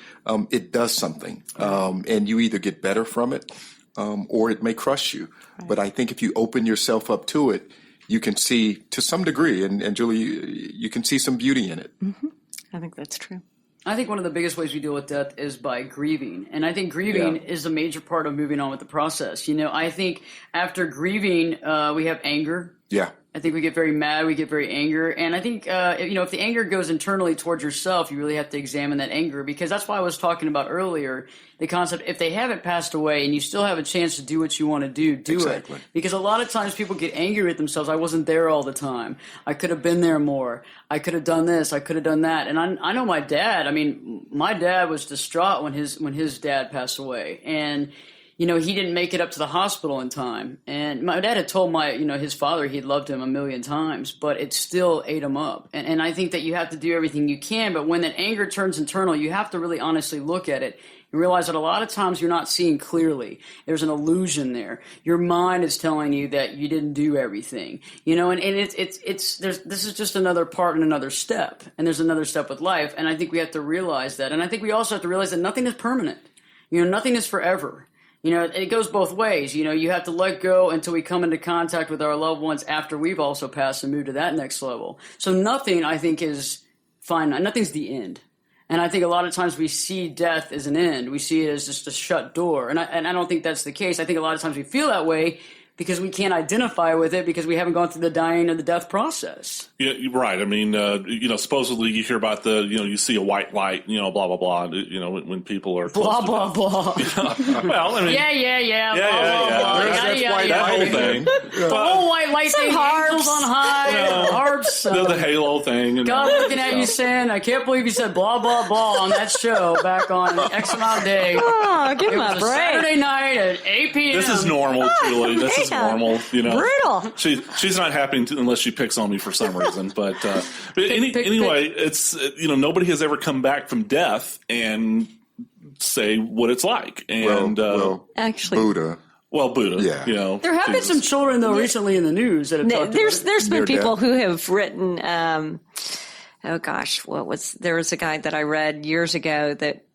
it does something. And you either get better from it or it may crush you. Right. But I think if you open yourself up to it, you can see to some degree, and Julie, you can see some beauty in it. Mm-hmm. I think that's true. I think one of the biggest ways we deal with death is by grieving. And I think grieving is a major part of moving on with the process. I think after grieving, we have anger. Yeah. I think we get very mad, we get very angry. And I think, if the anger goes internally towards yourself, you really have to examine that anger, because that's why I was talking about earlier, the concept, if they haven't passed away and you still have a chance to do what you want to do, exactly. it. Because a lot of times people get angry at themselves. I wasn't there all the time. I could have been there more. I could have done this. I could have done that. And I know my dad, my dad was distraught when his dad passed away. And he didn't make it up to the hospital in time. And my dad had told his father he'd loved him 1,000,000 times, but it still ate him up. And I think that you have to do everything you can, but when that anger turns internal, you have to really honestly look at it and realize that a lot of times you're not seeing clearly. There's an illusion there. Your mind is telling you that you didn't do everything, and this is just another part and another step. And there's another step with life. And I think we have to realize that. And I think we also have to realize that nothing is permanent. Nothing is forever. It goes both ways. You have to let go until we come into contact with our loved ones after we've also passed and moved to that next level. So nothing, I think, is finite. Nothing's the end. And I think a lot of times we see death as an end. We see it as just a shut door. And I don't think that's the case. I think a lot of times we feel that way because we can't identify with it because we haven't gone through the dying or the death process. Yeah, you're right. I mean, supposedly you hear about you see a white light, blah, blah, blah, when people are blah, blah, blah. Well, I mean. Yeah. Blah, blah. That whole thing. The whole white light thing, angels on high, harps. The halo thing. And God looking at you saying, I can't believe you said blah, blah, blah on that show back on X amount of day. Oh, give him a break. Saturday night at 8 p.m. This is normal, Julie. This is normal. Brutal. She's not happy unless she picks on me for some reason. But anyway, it's nobody has ever come back from death and say what it's like. And actually, Buddha. Well, Buddha. Yeah. There have been some children though recently in the news that have talked there's been people who have written. There was a guy that I read years ago that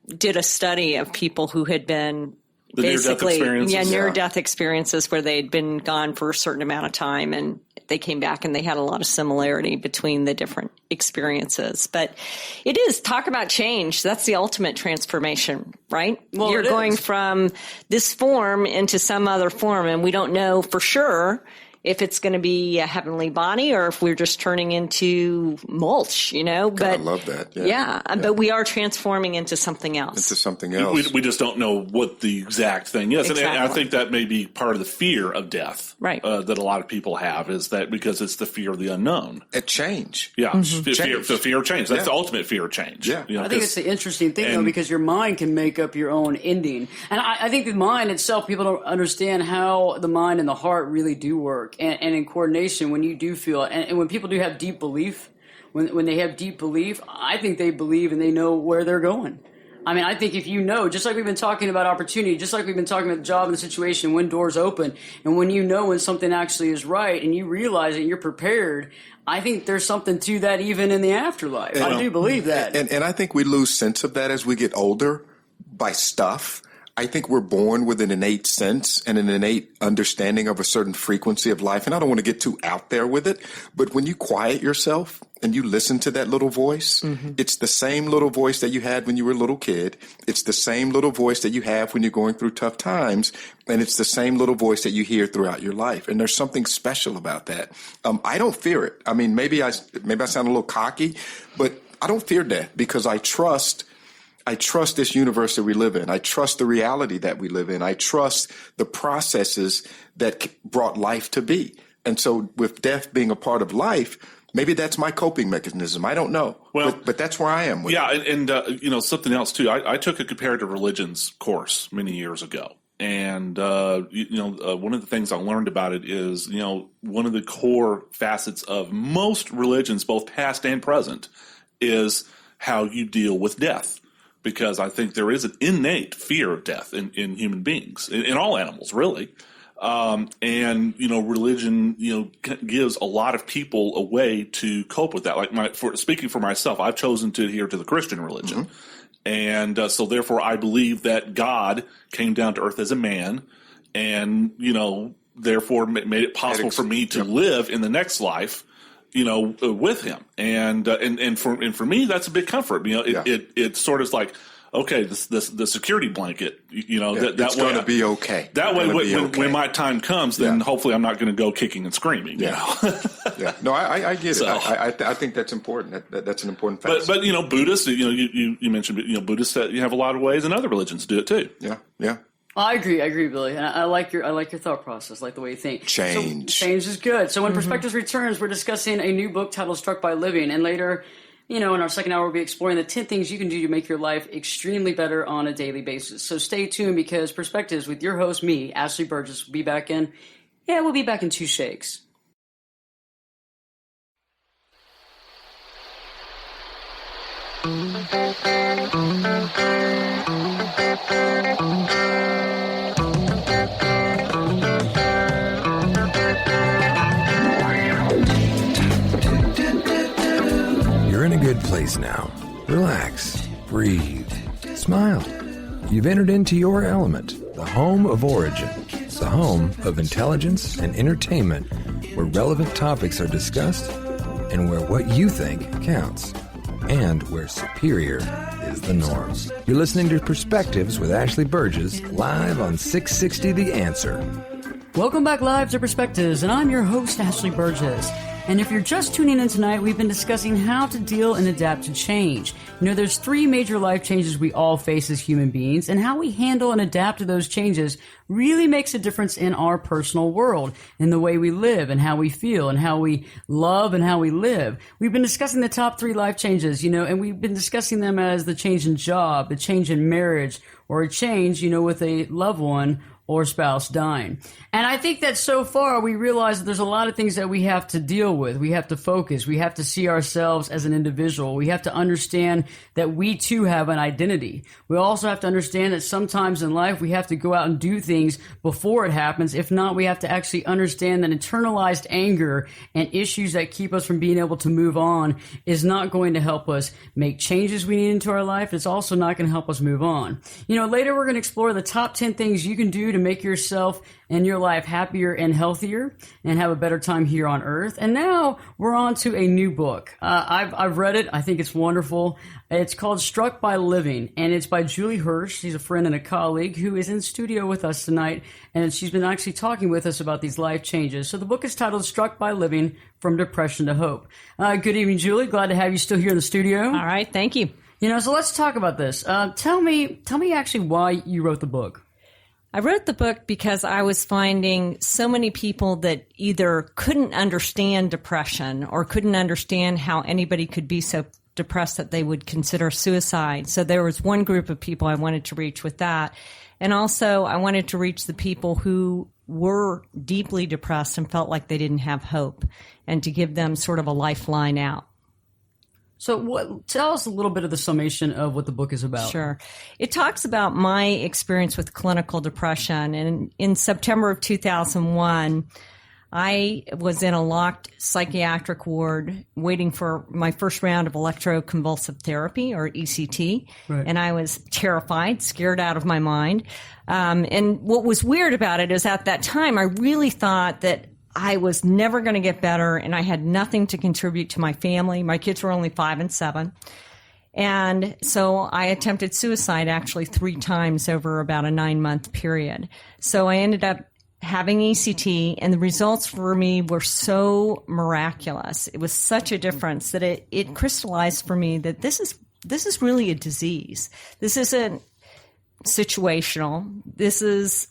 did a study of people who had been. The near-death experiences. Near-death experiences where they'd been gone for a certain amount of time and they came back and they had a lot of similarity between the different experiences. But it is, talk about change. That's the ultimate transformation, right? Well, you're going from this form into some other form, and we don't know for sure if it's going to be a heavenly body or if we're just turning into mulch, But I love that. Yeah. But we are transforming into something else. We just don't know what the exact thing is. Exactly. And I think that may be part of the fear of death right. That a lot of people have, is that because it's the fear of the unknown. At change. Yeah. The fear of change. That's the ultimate fear of change. Yeah. I think it's the interesting thing, though, because your mind can make up your own ending. And I think the mind itself, people don't understand how the mind and the heart really do work. And in coordination, when you do feel it, and when people do have deep belief, when they have deep belief, I think they believe and they know where they're going. I mean, I think if just like we've been talking about opportunity, just like we've been talking about the job and the situation, when doors open, and when you know when something actually is right and you realize it and you're prepared, I think there's something to that even in the afterlife. I do believe that. And I think we lose sense of that as we get older by stuff. I think we're born with an innate sense and an innate understanding of a certain frequency of life. And I don't want to get too out there with it, but when you quiet yourself and you listen to that little voice, it's the same little voice that you had when you were a little kid. It's the same little voice that you have when you're going through tough times. And it's the same little voice that you hear throughout your life. And there's something special about that. I don't fear it. I mean, maybe I sound a little cocky, but I don't fear death because I trust this universe that we live in. I trust the reality that we live in. I trust the processes that brought life to be. And so with death being a part of life, maybe that's my coping mechanism. I don't know. Well, but that's where I am with it. And something else too. I took a comparative religions course many years ago. And, one of the things I learned about it is, one of the core facets of most religions, both past and present, is how you deal with death. Because I think there is an innate fear of death in human beings, in all animals, really. Religion, gives a lot of people a way to cope with that. Like speaking for myself, I've chosen to adhere to the Christian religion. And so therefore I believe that God came down to earth as a man and, therefore made it possible for me to live in the next life, with him. And for me, that's a big comfort. It sort of is like, okay, the security blanket, it's going to be okay. That way, when my time comes, then hopefully I'm not going to go kicking and screaming. Yeah. No, I get it. I think that's important. That's an important factor. But Buddhists, you mentioned, Buddhists, you have a lot of ways, and other religions do it too. Yeah. I agree, Billy. And I like your thought process, like the way you think. Change. So, change is good. So when Perspectives returns, we're discussing a new book titled Struck by Living. And later, in our second hour, we'll be exploring the 10 things you can do to make your life extremely better on a daily basis. So stay tuned because Perspectives with your host, me, Ashley Berges, will be back in. We'll be back in 2 shakes. You're in a good place now. Relax, breathe, smile. You've entered into your element, the home of origin. It's the home of intelligence and entertainment, where relevant topics are discussed and where what you think counts. and where superior is the norm. You're listening to Perspectives with Ashley Berges, live on 660 The Answer. Welcome back live to Perspectives, and I'm your host, Ashley Berges. And if you're just tuning in tonight, we've been discussing how to deal and adapt to change. You know, there's three major life changes we all face as human beings, and how we handle and adapt to those changes really makes a difference in our personal world, in the way we live and how we feel and how we love and how we live. We've been discussing the top three life changes, you know, and we've been discussing them as the change in job, the change in marriage, or a change, you know, with a loved one or spouse dying. And I think that so far we realize that there's a lot of things that we have to deal with. We have to focus. We have to see ourselves as an individual. We have to understand that we too have an identity. We also have to understand that sometimes in life we have to go out and do things before it happens. If not, we have to actually understand that internalized anger and issues that keep us from being able to move on is not going to help us make changes we need into our life. It's also not going to help us move on. You know, later we're going to explore the top 10 things you can do to make yourself and your life happier and healthier and have a better time here on earth. And now we're on to a new book. I've read it. I think it's wonderful. It's called Struck by Living, and it's by Julie Hersh. She's a friend and a colleague who is in studio with us tonight, and she's been actually talking with us about these life changes. So the book is titled Struck by Living, From Depression to Hope. Good evening, Julie. Glad to have you still here in the studio. All right. Thank you. You know, so let's talk about this. Tell me actually why you wrote the book. I wrote the book because I was finding so many people that either couldn't understand depression or couldn't understand how anybody could be so depressed that they would consider suicide. So there was one group of people I wanted to reach with that. And also I wanted to reach the people who were deeply depressed and felt like they didn't have hope, and to give them sort of a lifeline out. So tell us a little bit of the summation of what the book is about. Sure. It talks about my experience with clinical depression. And in September of 2001, I was in a locked psychiatric ward waiting for my first round of electroconvulsive therapy, or ECT. Right. And I was terrified, scared out of my mind. And what was weird about it is at that time, I really thought that I was never going to get better, and I had nothing to contribute to my family. My kids were only 5 and 7. And so I attempted suicide actually 3 times over about a 9-month period. So I ended up having ECT, and the results for me were so miraculous. It was such a difference that it crystallized for me that this is really a disease. This isn't situational. This is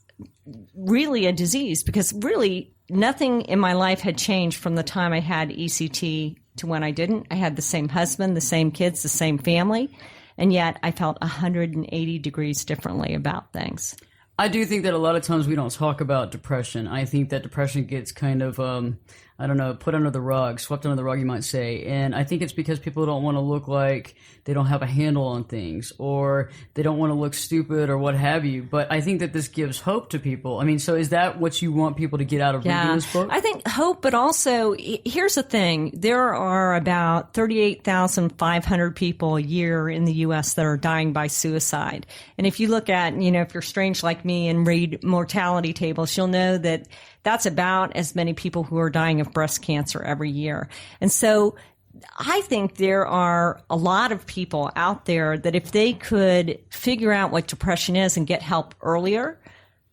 really a disease, because really nothing in my life had changed from the time I had ECT to when I didn't. I had the same husband, the same kids, the same family, and yet I felt 180 degrees differently about things. I do think that a lot of times we don't talk about depression. I think that depression gets kind of, put under the rug, swept under the rug, you might say. And I think it's because people don't want to look like they don't have a handle on things, or they don't want to look stupid or what have you. But I think that this gives hope to people. I mean, so is that what you want people to get out of reading this book? I think hope, but also, here's the thing. There are about 38,500 people a year in the U.S. that are dying by suicide. And if you look at, if you're strange like me and read mortality tables, you'll know that that's about as many people who are dying of breast cancer every year. And so I think there are a lot of people out there that if they could figure out what depression is and get help earlier,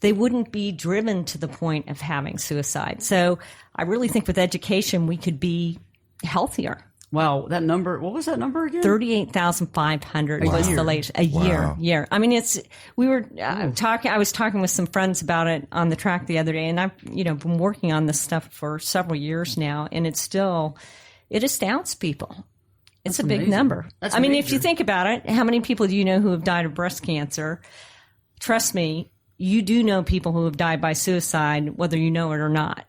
they wouldn't be driven to the point of having suicide. So I really think with education, we could be healthier. Wow, that number, what was that number again? 38,500 was the latest, a year. I mean, I was talking with some friends about it on the track the other day, and I've, been working on this stuff for several years now, and it astounds people. It's a big number. I mean, if you think about it, how many people do you know who have died of breast cancer? Trust me, you do know people who have died by suicide, whether you know it or not.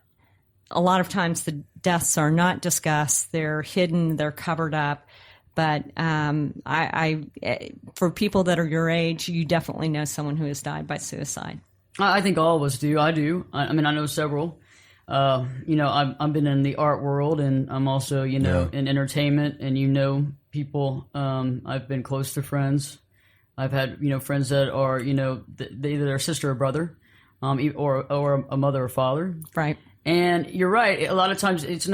A lot of times the deaths are not discussed. They're hidden. They're covered up. But for people that are your age, you definitely know someone who has died by suicide. I think all of us do. I do. I mean, I know several. I've been in the art world, and I'm also, in entertainment, and people. I've been close to friends. I've had, friends that are, they either their sister or brother, or a mother or father. Right. And you're right. A lot of times it's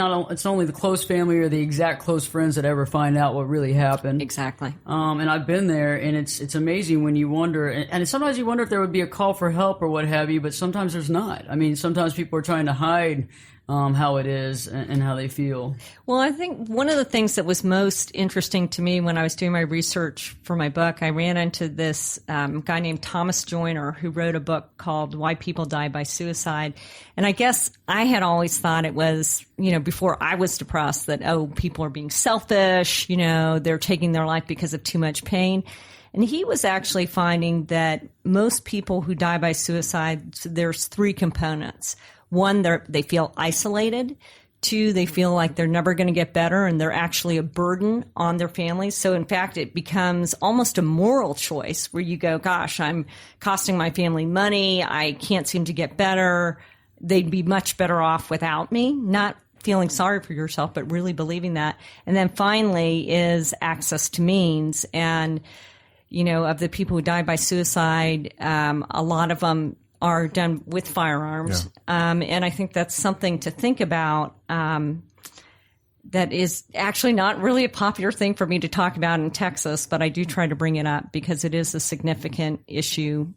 only the close family or the exact close friends that ever find out what really happened. Exactly. And I've been there, and it's amazing when you wonder, and sometimes you wonder if there would be a call for help or what have you, but sometimes there's not. I mean, sometimes people are trying to hide how it is and how they feel. Well, I think one of the things that was most interesting to me when I was doing my research for my book, I ran into this guy named Thomas Joyner, who wrote a book called Why People Die by Suicide. And I guess I had always thought it was, before I was depressed, that, people are being selfish, they're taking their life because of too much pain. And he was actually finding that most people who die by suicide, there's three components. One, they feel isolated. Two, they feel like they're never going to get better and they're actually a burden on their families. So in fact, it becomes almost a moral choice where you go, gosh, I'm costing my family money. I can't seem to get better. They'd be much better off without me. Not feeling sorry for yourself, but really believing that. And then finally is access to means. And, of the people who die by suicide, a lot of them are done with firearms. Yeah. And I think that's something to think about that is actually not really a popular thing for me to talk about in Texas, but I do try to bring it up because it is a significant issue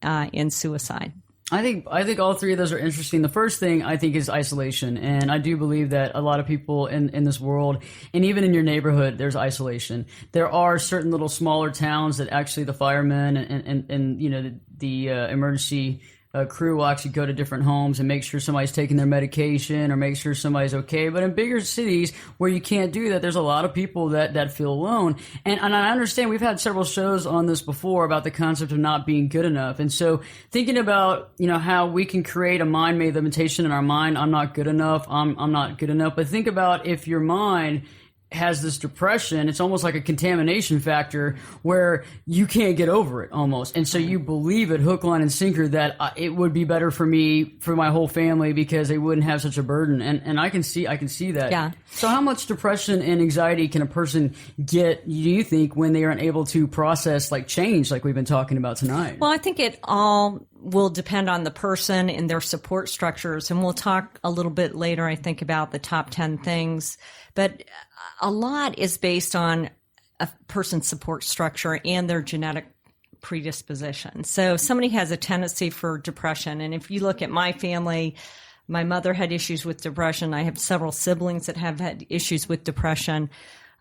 in suicide. I think all three of those are interesting. The first thing I think is isolation. And I do believe that a lot of people in this world, and even in your neighborhood, there's isolation. There are certain little smaller towns that actually the firemen and the emergency crew will actually go to different homes and make sure somebody's taking their medication or make sure somebody's okay. But in bigger cities where you can't do that, there's a lot of people that feel alone. And I understand we've had several shows on this before about the concept of not being good enough. And so thinking about, how we can create a mind-made limitation in our mind, I'm not good enough, I'm not good enough. But think about if your mind has this depression, it's almost like a contamination factor where you can't get over it almost. And so you believe it hook, line, and sinker that it would be better for me, for my whole family, because they wouldn't have such a burden. And I can see that. Yeah. So how much depression and anxiety can a person get, do you think, when they aren't able to process change like we've been talking about tonight? Well, I think it all will depend on the person and their support structures. And we'll talk a little bit later, I think, about the top 10 things. But a lot is based on a person's support structure and their genetic predisposition. So if somebody has a tendency for depression, and if you look at my family, my mother had issues with depression. I have several siblings that have had issues with depression.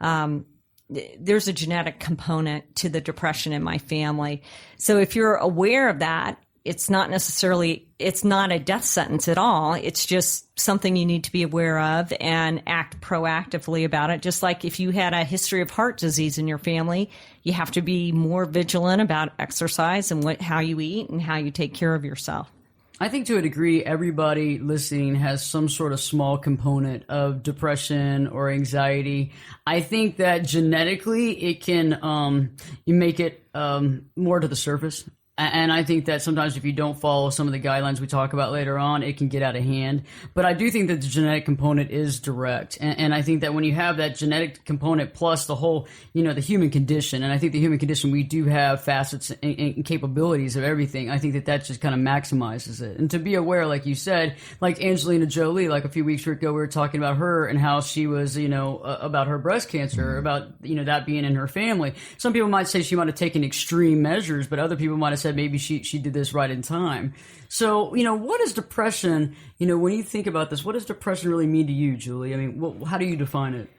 There's a genetic component to the depression in my family. So if you're aware of that, it's not a death sentence at all. It's just something you need to be aware of and act proactively about it. Just like if you had a history of heart disease in your family, you have to be more vigilant about exercise and how you eat and how you take care of yourself. I think to a degree, everybody listening has some sort of small component of depression or anxiety. I think that genetically it can you make it more to the surface. And I think that sometimes if you don't follow some of the guidelines we talk about later on, it can get out of hand. But I do think that the genetic component is direct. And I think that when you have that genetic component plus the whole, the human condition, and I think the human condition, we do have facets and capabilities of everything. I think that just kind of maximizes it. And to be aware, like you said, like Angelina Jolie, like a few weeks ago, we were talking about her and how she was, about her breast cancer, about, that being in her family. Some people might say she might have taken extreme measures, but other people might have said maybe she did this right in time. So, what is depression? When you think about this, what does depression really mean to you, Julie? I mean, how do you define it?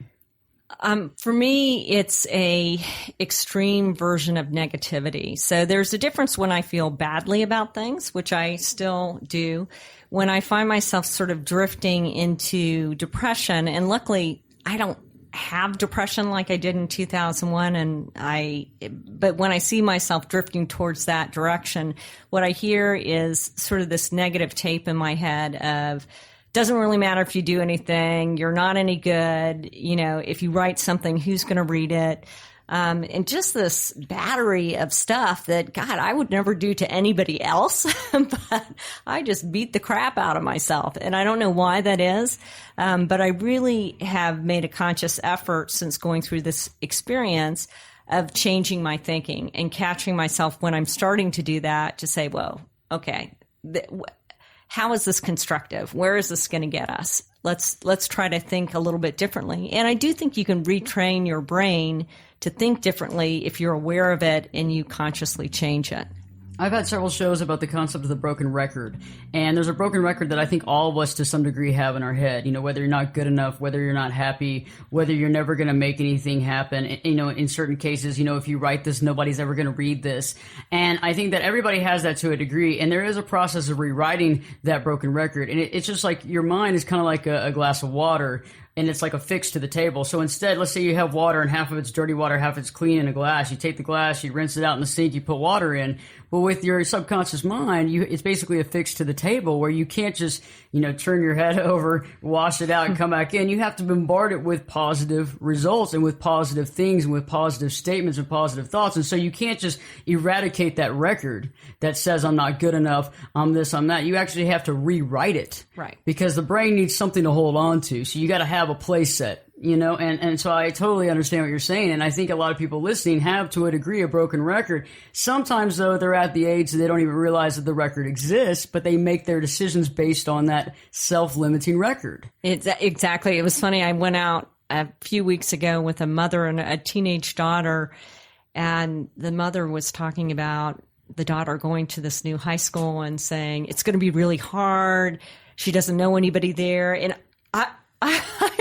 For me, it's a extreme version of negativity. So there's a difference when I feel badly about things, which I still do, when I find myself sort of drifting into depression. And luckily, I don't have depression like I did in 2001, but when I see myself drifting towards that direction, what I hear is sort of this negative tape in my head of, doesn't really matter if you do anything, you're not any good, if you write something, who's going to read it? And just this battery of stuff that, God, I would never do to anybody else, but I just beat the crap out of myself. And I don't know why that is, but I really have made a conscious effort since going through this experience of changing my thinking and catching myself when I'm starting to do that to say, whoa, okay, how is this constructive? Where is this going to get us? Let's try to think a little bit differently. And I do think you can retrain your brain to think differently if you're aware of it and you consciously change it. I've had several shows about the concept of the broken record, and there's a broken record that I think all of us to some degree have in our head. Whether you're not good enough, whether you're not happy, whether you're never going to make anything happen. In certain cases, if you write this, nobody's ever going to read this. And I think that everybody has that to a degree, and there is a process of rewriting that broken record. And it's just like your mind is kind of like a glass of water, and it's like a fix to the table. So instead, let's say you have water and half of it's dirty water, half of it's clean in a glass. You take the glass, you rinse it out in the sink, you put water in. But with your subconscious mind, it's basically a fix to the table where you can't just, turn your head over, wash it out and come back in. You have to bombard it with positive results and with positive things and with positive statements and positive thoughts. And so you can't just eradicate that record that says I'm not good enough, I'm this, I'm that. You actually have to rewrite it. Right. Because the brain needs something to hold on to. So you got to have a place set. And so I totally understand what you're saying. And I think a lot of people listening have, to a degree, a broken record. Sometimes, though, they're at the age that they don't even realize that the record exists, but they make their decisions based on that self-limiting record. Exactly. It was funny. I went out a few weeks ago with a mother and a teenage daughter, and the mother was talking about the daughter going to this new high school and saying, it's going to be really hard. She doesn't know anybody there. And I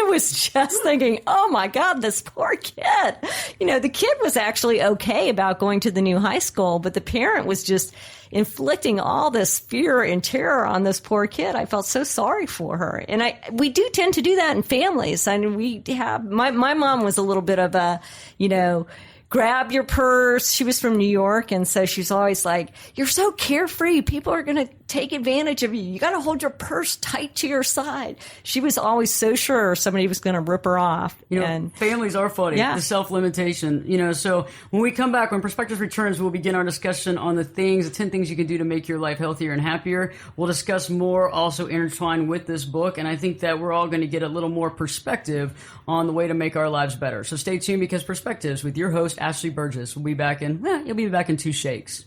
was just thinking, oh my God, this poor kid. The kid was actually okay about going to the new high school, but the parent was just inflicting all this fear and terror on this poor kid. I felt so sorry for her. And we do tend to do that in families. I mean, we have, my mom was a little bit of a, grab your purse. She was from New York, and so she's always like, you're so carefree. People are going to take advantage of you. You got to hold your purse tight to your side. She was always so sure somebody was going to rip her off. Families are funny. Yeah. The self-limitation. So when we come back, when Perspectives returns, we'll begin our discussion on the 10 things you can do to make your life healthier and happier. We'll discuss more also intertwined with this book, and I think that we're all going to get a little more perspective on the way to make our lives better. So stay tuned, because Perspectives with your host, Ashley Berges, will be back you'll be back in 2 shakes.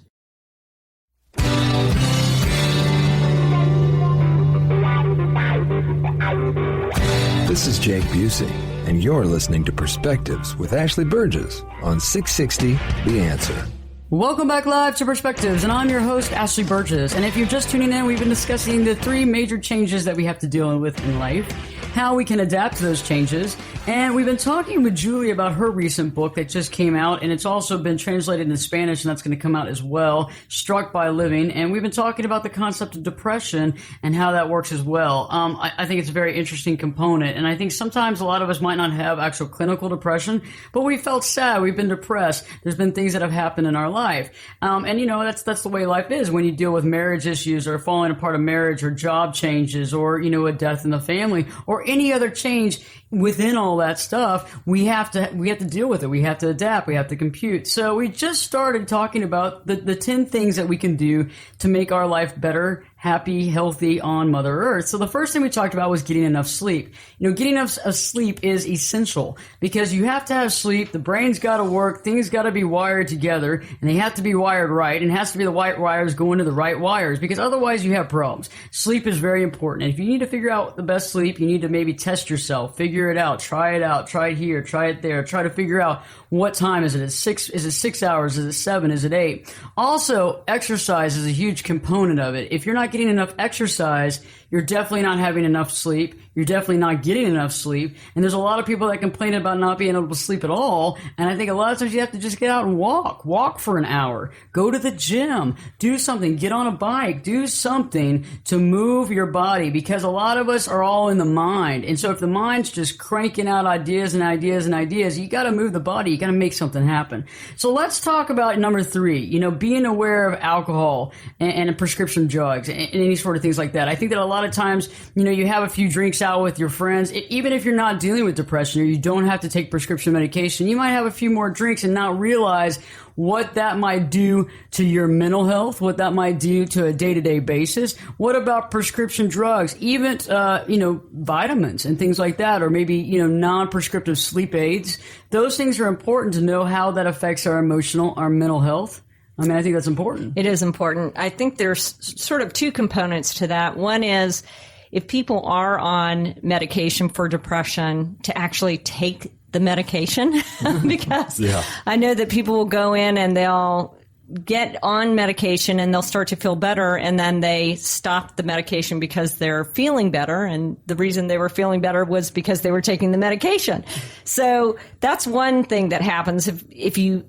This is Jake Busey, and you're listening to Perspectives with Ashley Berges on 660 The Answer. Welcome back live to Perspectives, and I'm your host, Ashley Berges. And if you're just tuning in, we've been discussing the 3 major changes that we have to deal with in life, how we can adapt to those changes, and we've been talking with Julie about her recent book that just came out, and it's also been translated into Spanish, and that's going to come out as well, Struck by Living, and we've been talking about the concept of depression and how that works as well. I think it's a very interesting component, and I think sometimes a lot of us might not have actual clinical depression, but we felt sad, we've been depressed, there's been things that have happened in our life, and that's the way life is when you deal with marriage issues or falling apart of marriage or job changes or a death in the family or any other change within all that stuff. We have to deal with it. We have to adapt. We have to compute. So we just started talking about the 10 things that we can do to make our life better, happy, healthy on Mother Earth. So the first thing we talked about was getting enough sleep. Getting enough sleep is essential because you have to have sleep. The brain's got to work. Things got to be wired together, and they have to be wired right. And it has to be the right wires going to the right wires, because otherwise you have problems. Sleep is very important. And if you need to figure out the best sleep, you need to maybe test yourself, figure it out, try it here, try it there, try to figure out what time is it? Is it 6 hours? Is it 7? Is it 8? Also, exercise is a huge component of it. If you're not getting enough exercise, you're definitely not having enough sleep. You're definitely not getting enough sleep. And there's a lot of people that complain about not being able to sleep at all. And I think a lot of times you have to just get out and walk. Walk for an hour. Go to the gym. Do something. Get on a bike. Do something to move your body, because a lot of us are all in the mind. And so if the mind's just cranking out ideas and ideas and ideas, you got to move the body. You got to make something happen. So let's talk about number 3, being aware of alcohol and prescription drugs and any sort of things like that. I think that a lot of times, you have a few drinks out with your friends. Even if you're not dealing with depression or you don't have to take prescription medication, you might have a few more drinks and not realize what that might do to your mental health, what that might do to a day-to-day basis. What about prescription drugs, even, vitamins and things like that, or maybe, non-prescriptive sleep aids? Those things are important to know how that affects our emotional, our mental health. I mean, I think that's important. It is important. I think there's sort of two components to that. One is if people are on medication for depression, to actually take the medication, because I know that people will go in and they'll get on medication and they'll start to feel better, and then they stop the medication because they're feeling better, and the reason they were feeling better was because they were taking the medication. So that's one thing that happens if you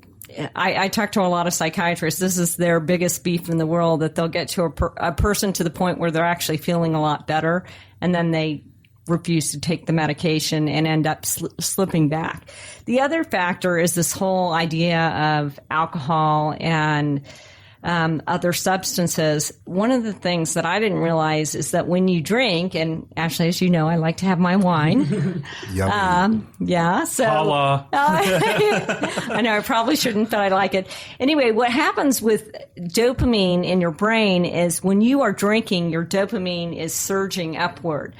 I talk to a lot of psychiatrists. This is their biggest beef in the world, that they'll get to a person to the point where they're actually feeling a lot better, and then they refuse to take the medication and end up slipping back. The other factor is this whole idea of alcohol and other substances. One of the things that I didn't realize is that when you drink, and Ashley, as you know, I like to have my wine. Yeah, so I know I probably shouldn't, but I like it. Anyway, what happens with dopamine in your brain is when you are drinking, your dopamine is surging upward.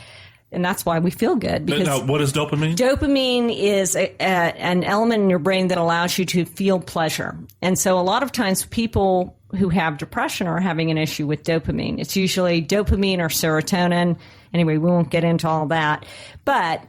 And that's why we feel good. Because now, what is dopamine? Dopamine is an element in your brain that allows you to feel pleasure. And so a lot of times people who have depression are having an issue with dopamine. It's usually dopamine or serotonin. Anyway, we won't get into all that. But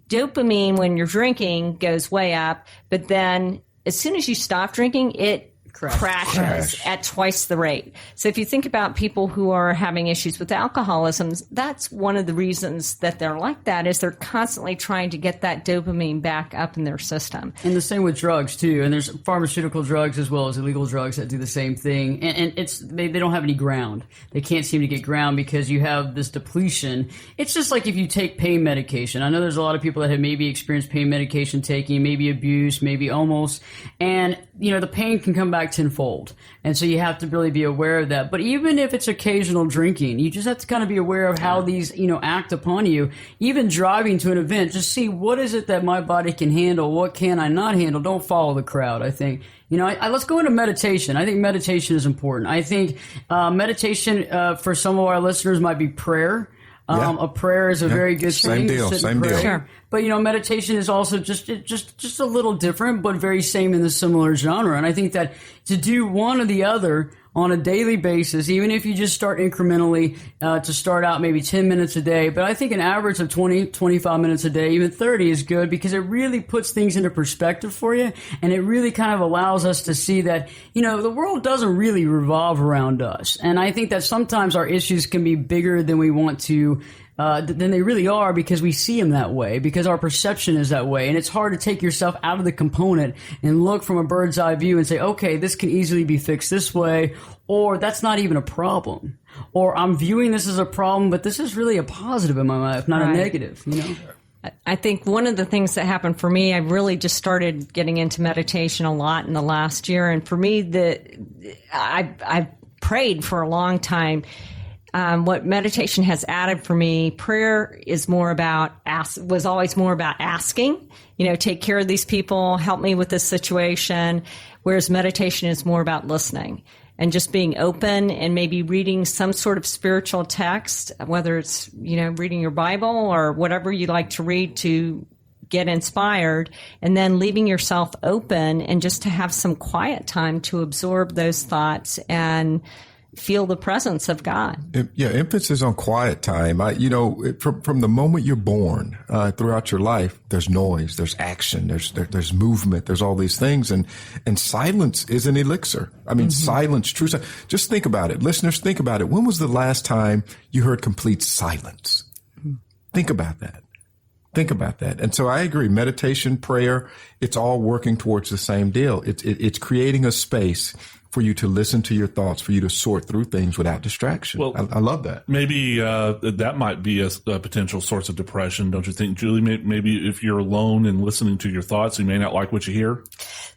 dopamine, when you're drinking, goes way up. But then as soon as you stop drinking, it crashes at twice the rate. So if you think about people who are having issues with alcoholism, that's one of the reasons that they're like that, is they're constantly trying to get that dopamine back up in their system. And the same with drugs too. And there's pharmaceutical drugs as well as illegal drugs that do the same thing. And it's they don't have any ground. They can't seem to get ground because you have this depletion. It's just like if you take pain medication. I know there's a lot of people that have maybe experienced pain medication taking, maybe abuse, maybe almost, and the pain can come back tenfold. And so you have to really be aware of that. But even if it's occasional drinking, you just have to kind of be aware of how these, act upon you. Even driving to an event, just see what is it that my body can handle, what can I not handle. Don't follow the crowd, I think. Let's go into meditation. I think meditation is important. I think meditation for some of our listeners might be prayer. A prayer is a very good thing. Same deal. Sure. But meditation is also just a little different, but very same in the similar genre. And I think that to do one or the other on a daily basis, even if you just start incrementally, to start out maybe 10 minutes a day, but I think an average of 20, 25 minutes a day, even 30 is good, because it really puts things into perspective for you. And it really kind of allows us to see that, the world doesn't really revolve around us. And I think that sometimes our issues can be bigger than we want to, than they really are, because we see them that way, because our perception is that way. And it's hard to take yourself out of the component and look from a bird's eye view and say, okay, this can easily be fixed this way, or that's not even a problem, or I'm viewing this as a problem, but this is really a positive in my life, not a negative, I think one of the things that happened for me, I really just started getting into meditation a lot in the last year. And for me, I prayed for a long time. What meditation has added for me, prayer is was always more about asking, take care of these people, help me with this situation. Whereas meditation is more about listening and just being open and maybe reading some sort of spiritual text, whether it's, reading your Bible or whatever you like to read to get inspired, and then leaving yourself open and just to have some quiet time to absorb those thoughts and feel the presence of God. Yeah, emphasis on quiet time. From the moment you're born, throughout your life, there's noise, there's action, there's movement, there's all these things, and silence is an elixir. I mean, silence, true silence. Just think about it, listeners. Think about it. When was the last time you heard complete silence? Think about that. Think about that. And so I agree. Meditation, prayer, it's all working towards the same deal. It's creating a space for you to listen to your thoughts, for you to sort through things without distraction. Well, I love that. Maybe that might be a potential source of depression, don't you think, Julie? Maybe if you're alone and listening to your thoughts, you may not like what you hear.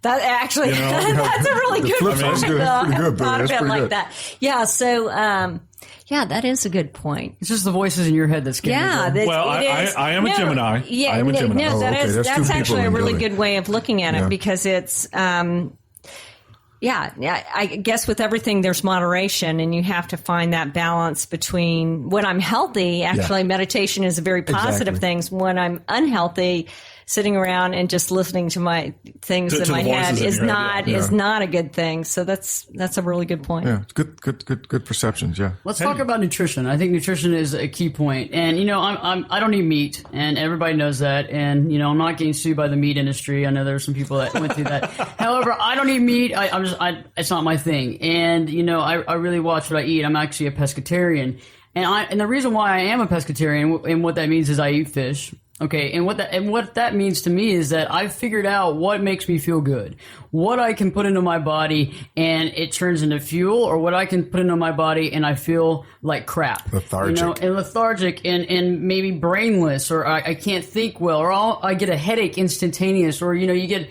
That actually, that's a really good point. That's good. Pretty good, Billy. That's pretty like good. That. Yeah. So, that is a good point. It's just the voices in your head that's getting I am a Gemini. Yeah, I am a Gemini. No, that's actually a really Billy. good way of looking at it, because it's Yeah. I guess with everything, there's moderation, and you have to find that balance between when I'm healthy. Actually, meditation is a very positive thing. When I'm unhealthy, sitting around and just listening to my things in my head is not a good thing. So that's a really good point. Yeah, good perceptions. Yeah. Let's talk about nutrition. I think nutrition is a key point. And I don't eat meat, and everybody knows that. And I'm not getting sued by the meat industry. I know there are some people that went through that. However, I don't eat meat. It's not my thing. And I really watch what I eat. I'm actually a pescatarian, and the reason why I am a pescatarian and what that means is I eat fish. Okay, and what that means to me is that I've figured out what makes me feel good, what I can put into my body and it turns into fuel, or what I can put into my body and I feel like crap, lethargic and maybe brainless, or I can't think well, or I get a headache instantaneous, or you get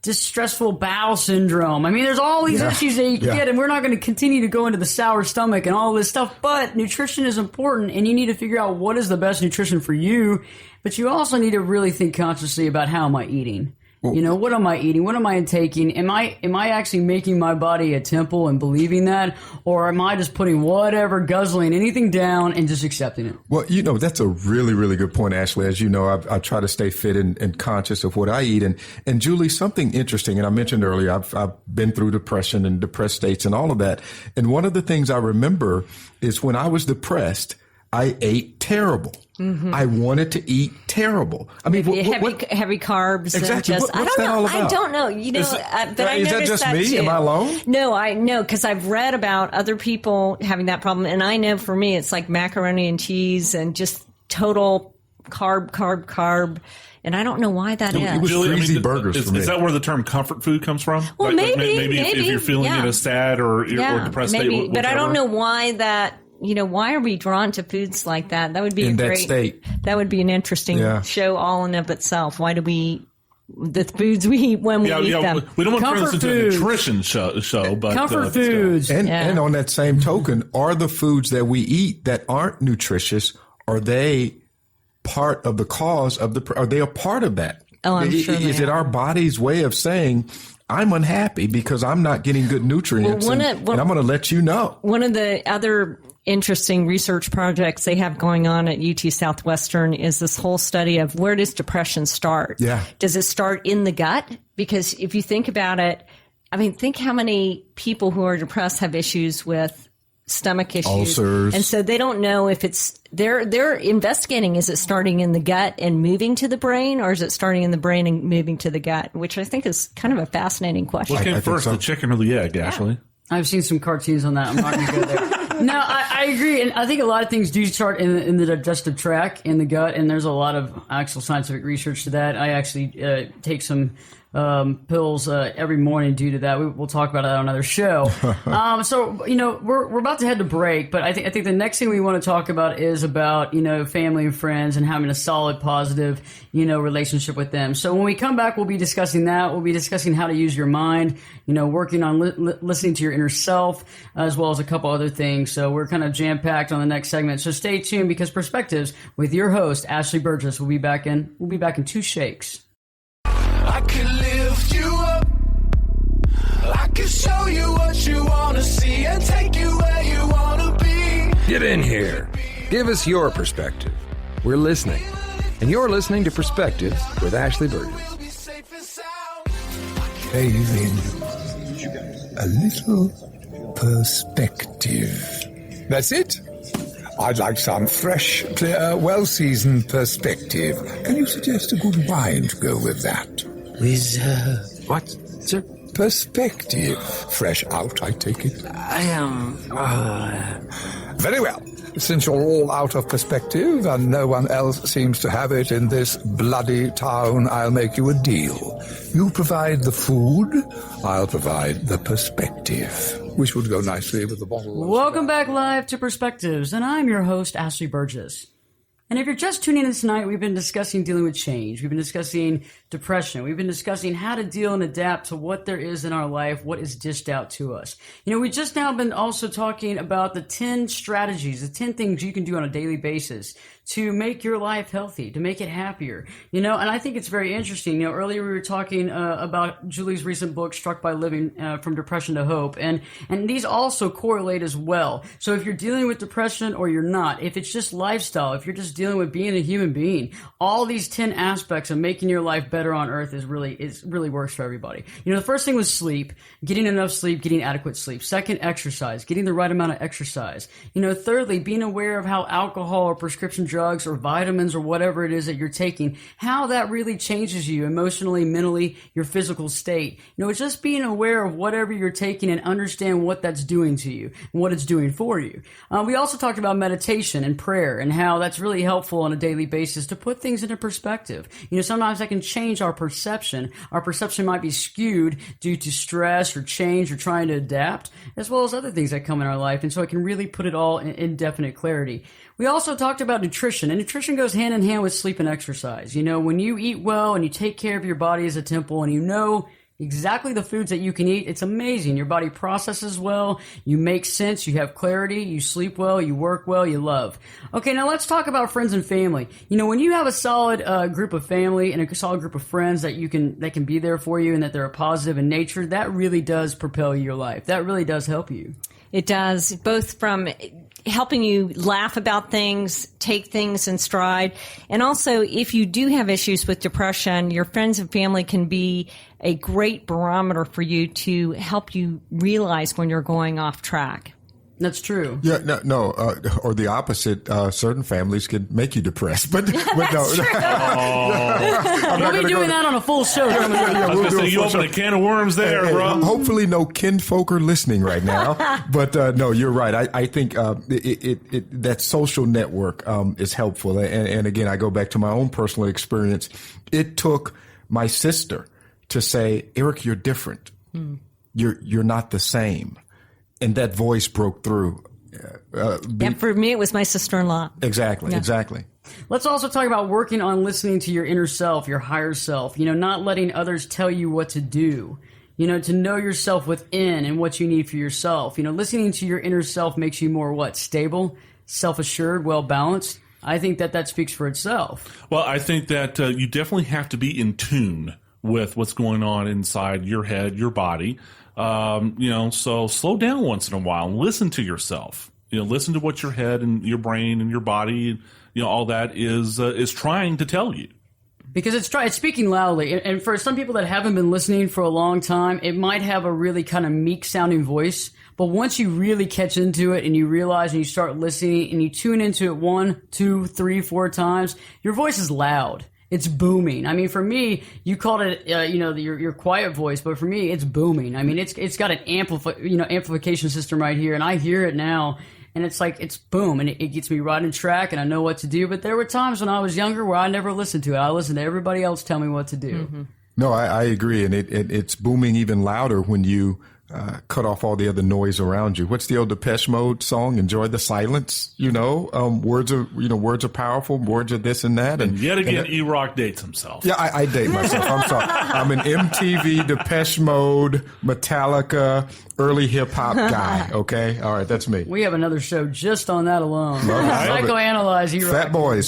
distressful bowel syndrome. I mean, there's all these issues that you can get, and we're not going to continue to go into the sour stomach and all this stuff. But nutrition is important, and you need to figure out what is the best nutrition for you. But you also need to really think consciously about how am I eating? What am I eating? What am I intaking? Am I actually making my body a temple and believing that? Or am I just putting whatever, guzzling anything down and just accepting it? Well, that's a really, really good point, Ashley. As you know, I try to stay fit and conscious of what I eat. And Julie, something interesting, and I mentioned earlier, I've been through depression and depressed states and all of that. And one of the things I remember is when I was depressed, I ate terrible. Mm-hmm. I wanted to eat terrible. I mean, heavy carbs. Exactly. And what's that all about? I don't know. Is that just me? Too. Am I alone? No, I know, because I've read about other people having that problem, and I know for me, it's like macaroni and cheese and just total carb. And I don't know why that is. It was greasy burgers for me. Is that where the term comfort food comes from? Well, maybe if you're feeling in a sad or depressed state. But I don't know why that. Why are we drawn to foods like that? That would be that would be an interesting show all in of itself. Why do the foods we eat when we eat them? We don't want to turn this into a nutrition show, but comfort foods. And on that same token, are the foods that we eat that aren't nutritious, are they part of the cause of are they a part of that? Oh, I'm sure. Is it our body's way of saying, I'm unhappy because I'm not getting good nutrients, and I'm going to let you know? One of the other interesting research projects they have going on at UT Southwestern is this whole study of where does depression start? Yeah. Does it start in the gut? Because if you think about it, think how many people who are depressed have issues with stomach issues. Ulcers. And so they don't know if it's, they're investigating, is it starting in the gut and moving to the brain, or is it starting in the brain and moving to the gut? Which I think is kind of a fascinating question. What came first, the chicken or the egg, Ashley? I've seen some cartoons on that. I'm not going to go there. No, I agree. And I think a lot of things do start in the digestive tract, in the gut, and there's a lot of actual scientific research to that. I actually take some pills every morning due to that. We'll talk about that on another show. So we're about to head to break, but I think the next thing we want to talk about is about family and friends and having a solid, positive relationship with them. So when we come back, we'll be discussing that. We'll be discussing how to use your mind, working on listening to your inner self, as well as a couple other things. So we're kind of jam packed on the next segment. So stay tuned, because Perspectives with your host Ashley Burgess will be back in 2 shakes. I could lift you up. I could show you what you want to see and take you where you want to be. Get in here. Give us your perspective. We're listening. And you're listening to Perspectives with Ashley Berges. Craving a little perspective. That's it. I'd like some fresh, clear, well-seasoned perspective. Can you suggest a good wine to go with that? With, what, sir? Perspective. Fresh out, I take it. I am, Very well. Since you're all out of perspective and no one else seems to have it in this bloody town, I'll make you a deal. You provide the food, I'll provide the perspective, which would go nicely with the bottle of... Welcome back live to Perspectives, and I'm your host, Ashley Burgess. And if you're just tuning in tonight, we've been discussing dealing with change. We've been discussing depression. We've been discussing how to deal and adapt to what there is in our life, what is dished out to us. We just now been also talking about the 10 strategies, the 10 things you can do on a daily basis to make your life healthy, to make it happier. And I think it's very interesting. Earlier we were talking about Julie's recent book, Struck by Living, From Depression to Hope. And these also correlate as well. So if you're dealing with depression or you're not, if it's just lifestyle, if you're just dealing with being a human being, all these 10 aspects of making your life better on earth is really works for everybody. The first thing was sleep, getting enough sleep, getting adequate sleep. Second, exercise, getting the right amount of exercise. Thirdly, being aware of how alcohol or prescription drugs or vitamins or whatever it is that you're taking, how that really changes you emotionally, mentally, your physical state. It's just being aware of whatever you're taking and understand what that's doing to you and what it's doing for you. We also talked about meditation and prayer and how that's really helpful on a daily basis to put things into perspective. Sometimes that can change our perception. Our perception might be skewed due to stress or change or trying to adapt, as well as other things that come in our life. And so it can really put it all in definite clarity. We also talked about nutrition, and nutrition goes hand in hand with sleep and exercise. When you eat well and you take care of your body as a temple and you know exactly the foods that you can eat, it's amazing. Your body processes well, you make sense, you have clarity, you sleep well, you work well, you love. Okay, now let's talk about friends and family. When you have a solid group of family and a solid group of friends that can be there for you and that they're positive in nature, that really does propel your life. That really does help you. It does, both from helping you laugh about things, take things in stride. And also, if you do have issues with depression, your friends and family can be a great barometer for you to help you realize when you're going off track. That's true. Yeah, no, or the opposite. Certain families can make you depressed, but no. We'll be doing that on a full show. You open a can of worms there, bro. Hopefully, no kinfolk are listening right now. But no, you're right. I think that social network is helpful. And again, I go back to my own personal experience. It took my sister to say, "Eric, you're different. You're not the same." And that voice broke through. And for me, it was my sister-in-law. Exactly, yeah. Exactly. Let's also talk about working on listening to your inner self, your higher self. Not letting others tell you what to do. To know yourself within and what you need for yourself. Listening to your inner self makes you more what? Stable, self-assured, well-balanced. I think that speaks for itself. Well, I think that you definitely have to be in tune with what's going on inside your head, your body. So slow down once in a while and listen to yourself. Listen to what your head and your brain and your body, all that is trying to tell you. Because it's speaking loudly. And for some people that haven't been listening for a long time, it might have a really kind of meek sounding voice. But once you really catch into it and you realize and you start listening and you tune into it 1, 2, 3, 4 times, your voice is loud. It's booming. I mean, for me, you called it, your quiet voice, but for me, it's booming. I mean, it's got an amplification system right here, and I hear it now, and it's like, it's boom, and it gets me right on track, and I know what to do. But there were times when I was younger where I never listened to it. I listened to everybody else tell me what to do. Mm-hmm. No, I agree, and it's booming even louder when you cut off all the other noise around you. What's the old Depeche Mode song? Enjoy the silence. Words are powerful. Words are this and that. And yet again, E-Rock dates himself. Yeah, I date myself. I'm sorry. I'm an MTV, Depeche Mode, Metallica, early hip hop guy. Okay, all right, that's me. We have another show just on that alone. Psychoanalyze E-Rock.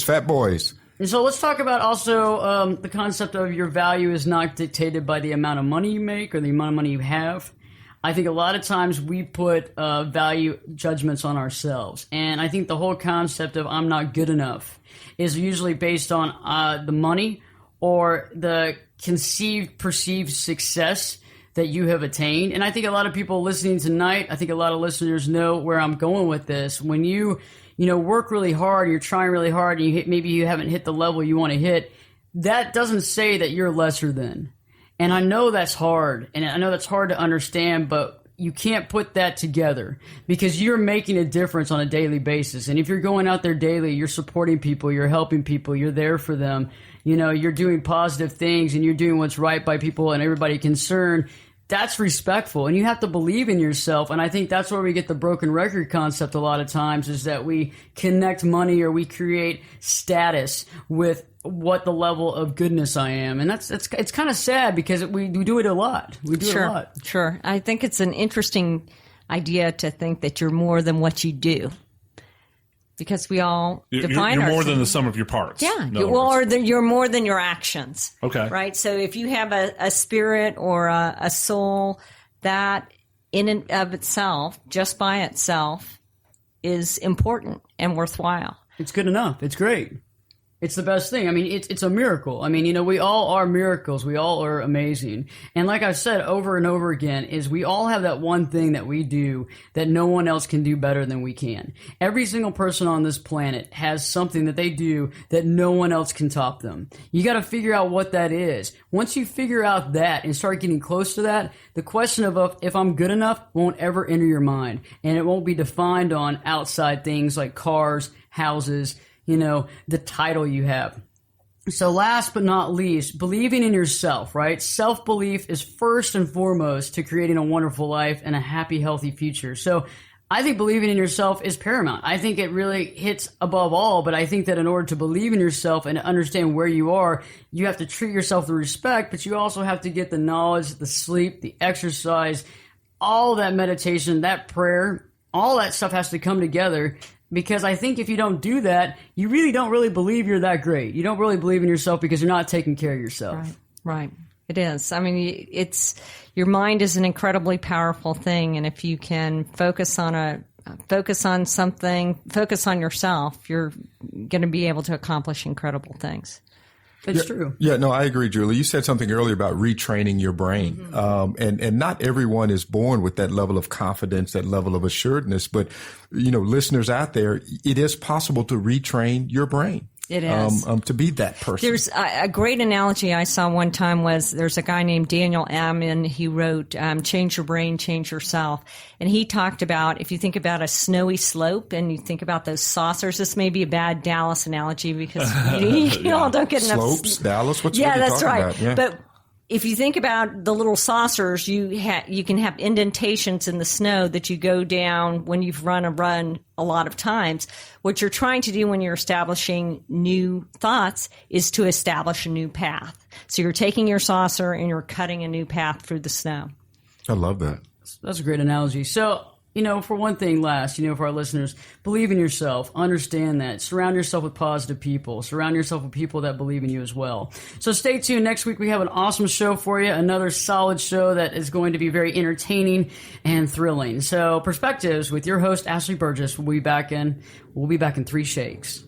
Fat boys. And so let's talk about also the concept of your value is not dictated by the amount of money you make or the amount of money you have. I think a lot of times we put value judgments on ourselves. And I think the whole concept of I'm not good enough is usually based on the money or the perceived success that you have attained. And I think a lot of people listening tonight, I think a lot of listeners know where I'm going with this. When you work really hard, you're trying really hard, and maybe you haven't hit the level you want to hit, that doesn't say that you're lesser than. And I know that's hard, and I know that's hard to understand, but you can't put that together because you're making a difference on a daily basis. And if you're going out there daily, you're supporting people, you're helping people, you're there for them, you're doing positive things, and you're doing what's right by people and everybody concerned. That's respectful, and you have to believe in yourself. And I think that's where we get the broken record concept a lot of times, is that we connect money or we create status with what the level of goodness I am. And it's kind of sad because we do it a lot. We do it a lot. Sure. I think it's an interesting idea to think that you're more than what you do. because we all You're define more ourselves. than the sum of your parts. Yeah, in other words. you're more than your actions. Okay. Right? So if you have a spirit or a soul, that in and of itself, just by itself, is important and worthwhile. It's good enough. It's great. It's the best thing. I mean, it's a miracle. I mean, you know, we all are miracles. We all are amazing. And like I've said over and over again, is we all have that one thing that we do that no one else can do better than we can. Every single person on this planet has something that they do that no one else can top them. You got to figure out what that is. Once you figure out that and start getting close to that, the question of if I'm good enough won't ever enter your mind. And it won't be defined on outside things like cars, houses, you know, the title you have. So last but not least, believing in yourself, right? Self-belief is first and foremost to creating a wonderful life and a happy, healthy future. So I think believing in yourself is paramount. I think it really hits above all, but I think that in order to believe in yourself and to understand where you are, you have to treat yourself with respect, but you also have to get the knowledge, the sleep, the exercise, all that meditation, that prayer, all that stuff has to come together. Because I think if you don't do that, you really don't really believe you're that great. You don't really believe in yourself because you're not taking care of yourself. Right. It is. I mean, your mind is an incredibly powerful thing, and if you can focus on something, focus on yourself, you're going to be able to accomplish incredible things. It's true. Yeah, no, I agree, Julie. You said something earlier about retraining your brain. And not everyone is born with that level of confidence, that level of assuredness. But, you know, listeners out there, it is possible to retrain your brain. It is. To be that person. There's a great analogy I saw one time was there's a guy named Daniel M. and he wrote, Change Your Brain, Change Yourself. And he talked about, if you think about a snowy slope and you think about those saucers, this may be a bad Dallas analogy because you all don't get enough. Slopes, Dallas, what yeah, you that's talking right. about? Yeah. But if you think about the little saucers, you can have indentations in the snow that you go down when you've run a run a lot of times. What you're trying to do when you're establishing new thoughts is to establish a new path. So you're taking your saucer and you're cutting a new path through the snow. I love that. That's a great analogy. So, you know, for one thing last, you know, for our listeners, believe in yourself, understand that, surround yourself with positive people, surround yourself with people that believe in you as well. So stay tuned. Next week we have an awesome show for you, another solid show that is going to be very entertaining and thrilling. So Perspectives with your host, Ashley Burgess, we'll be back in 3 shakes.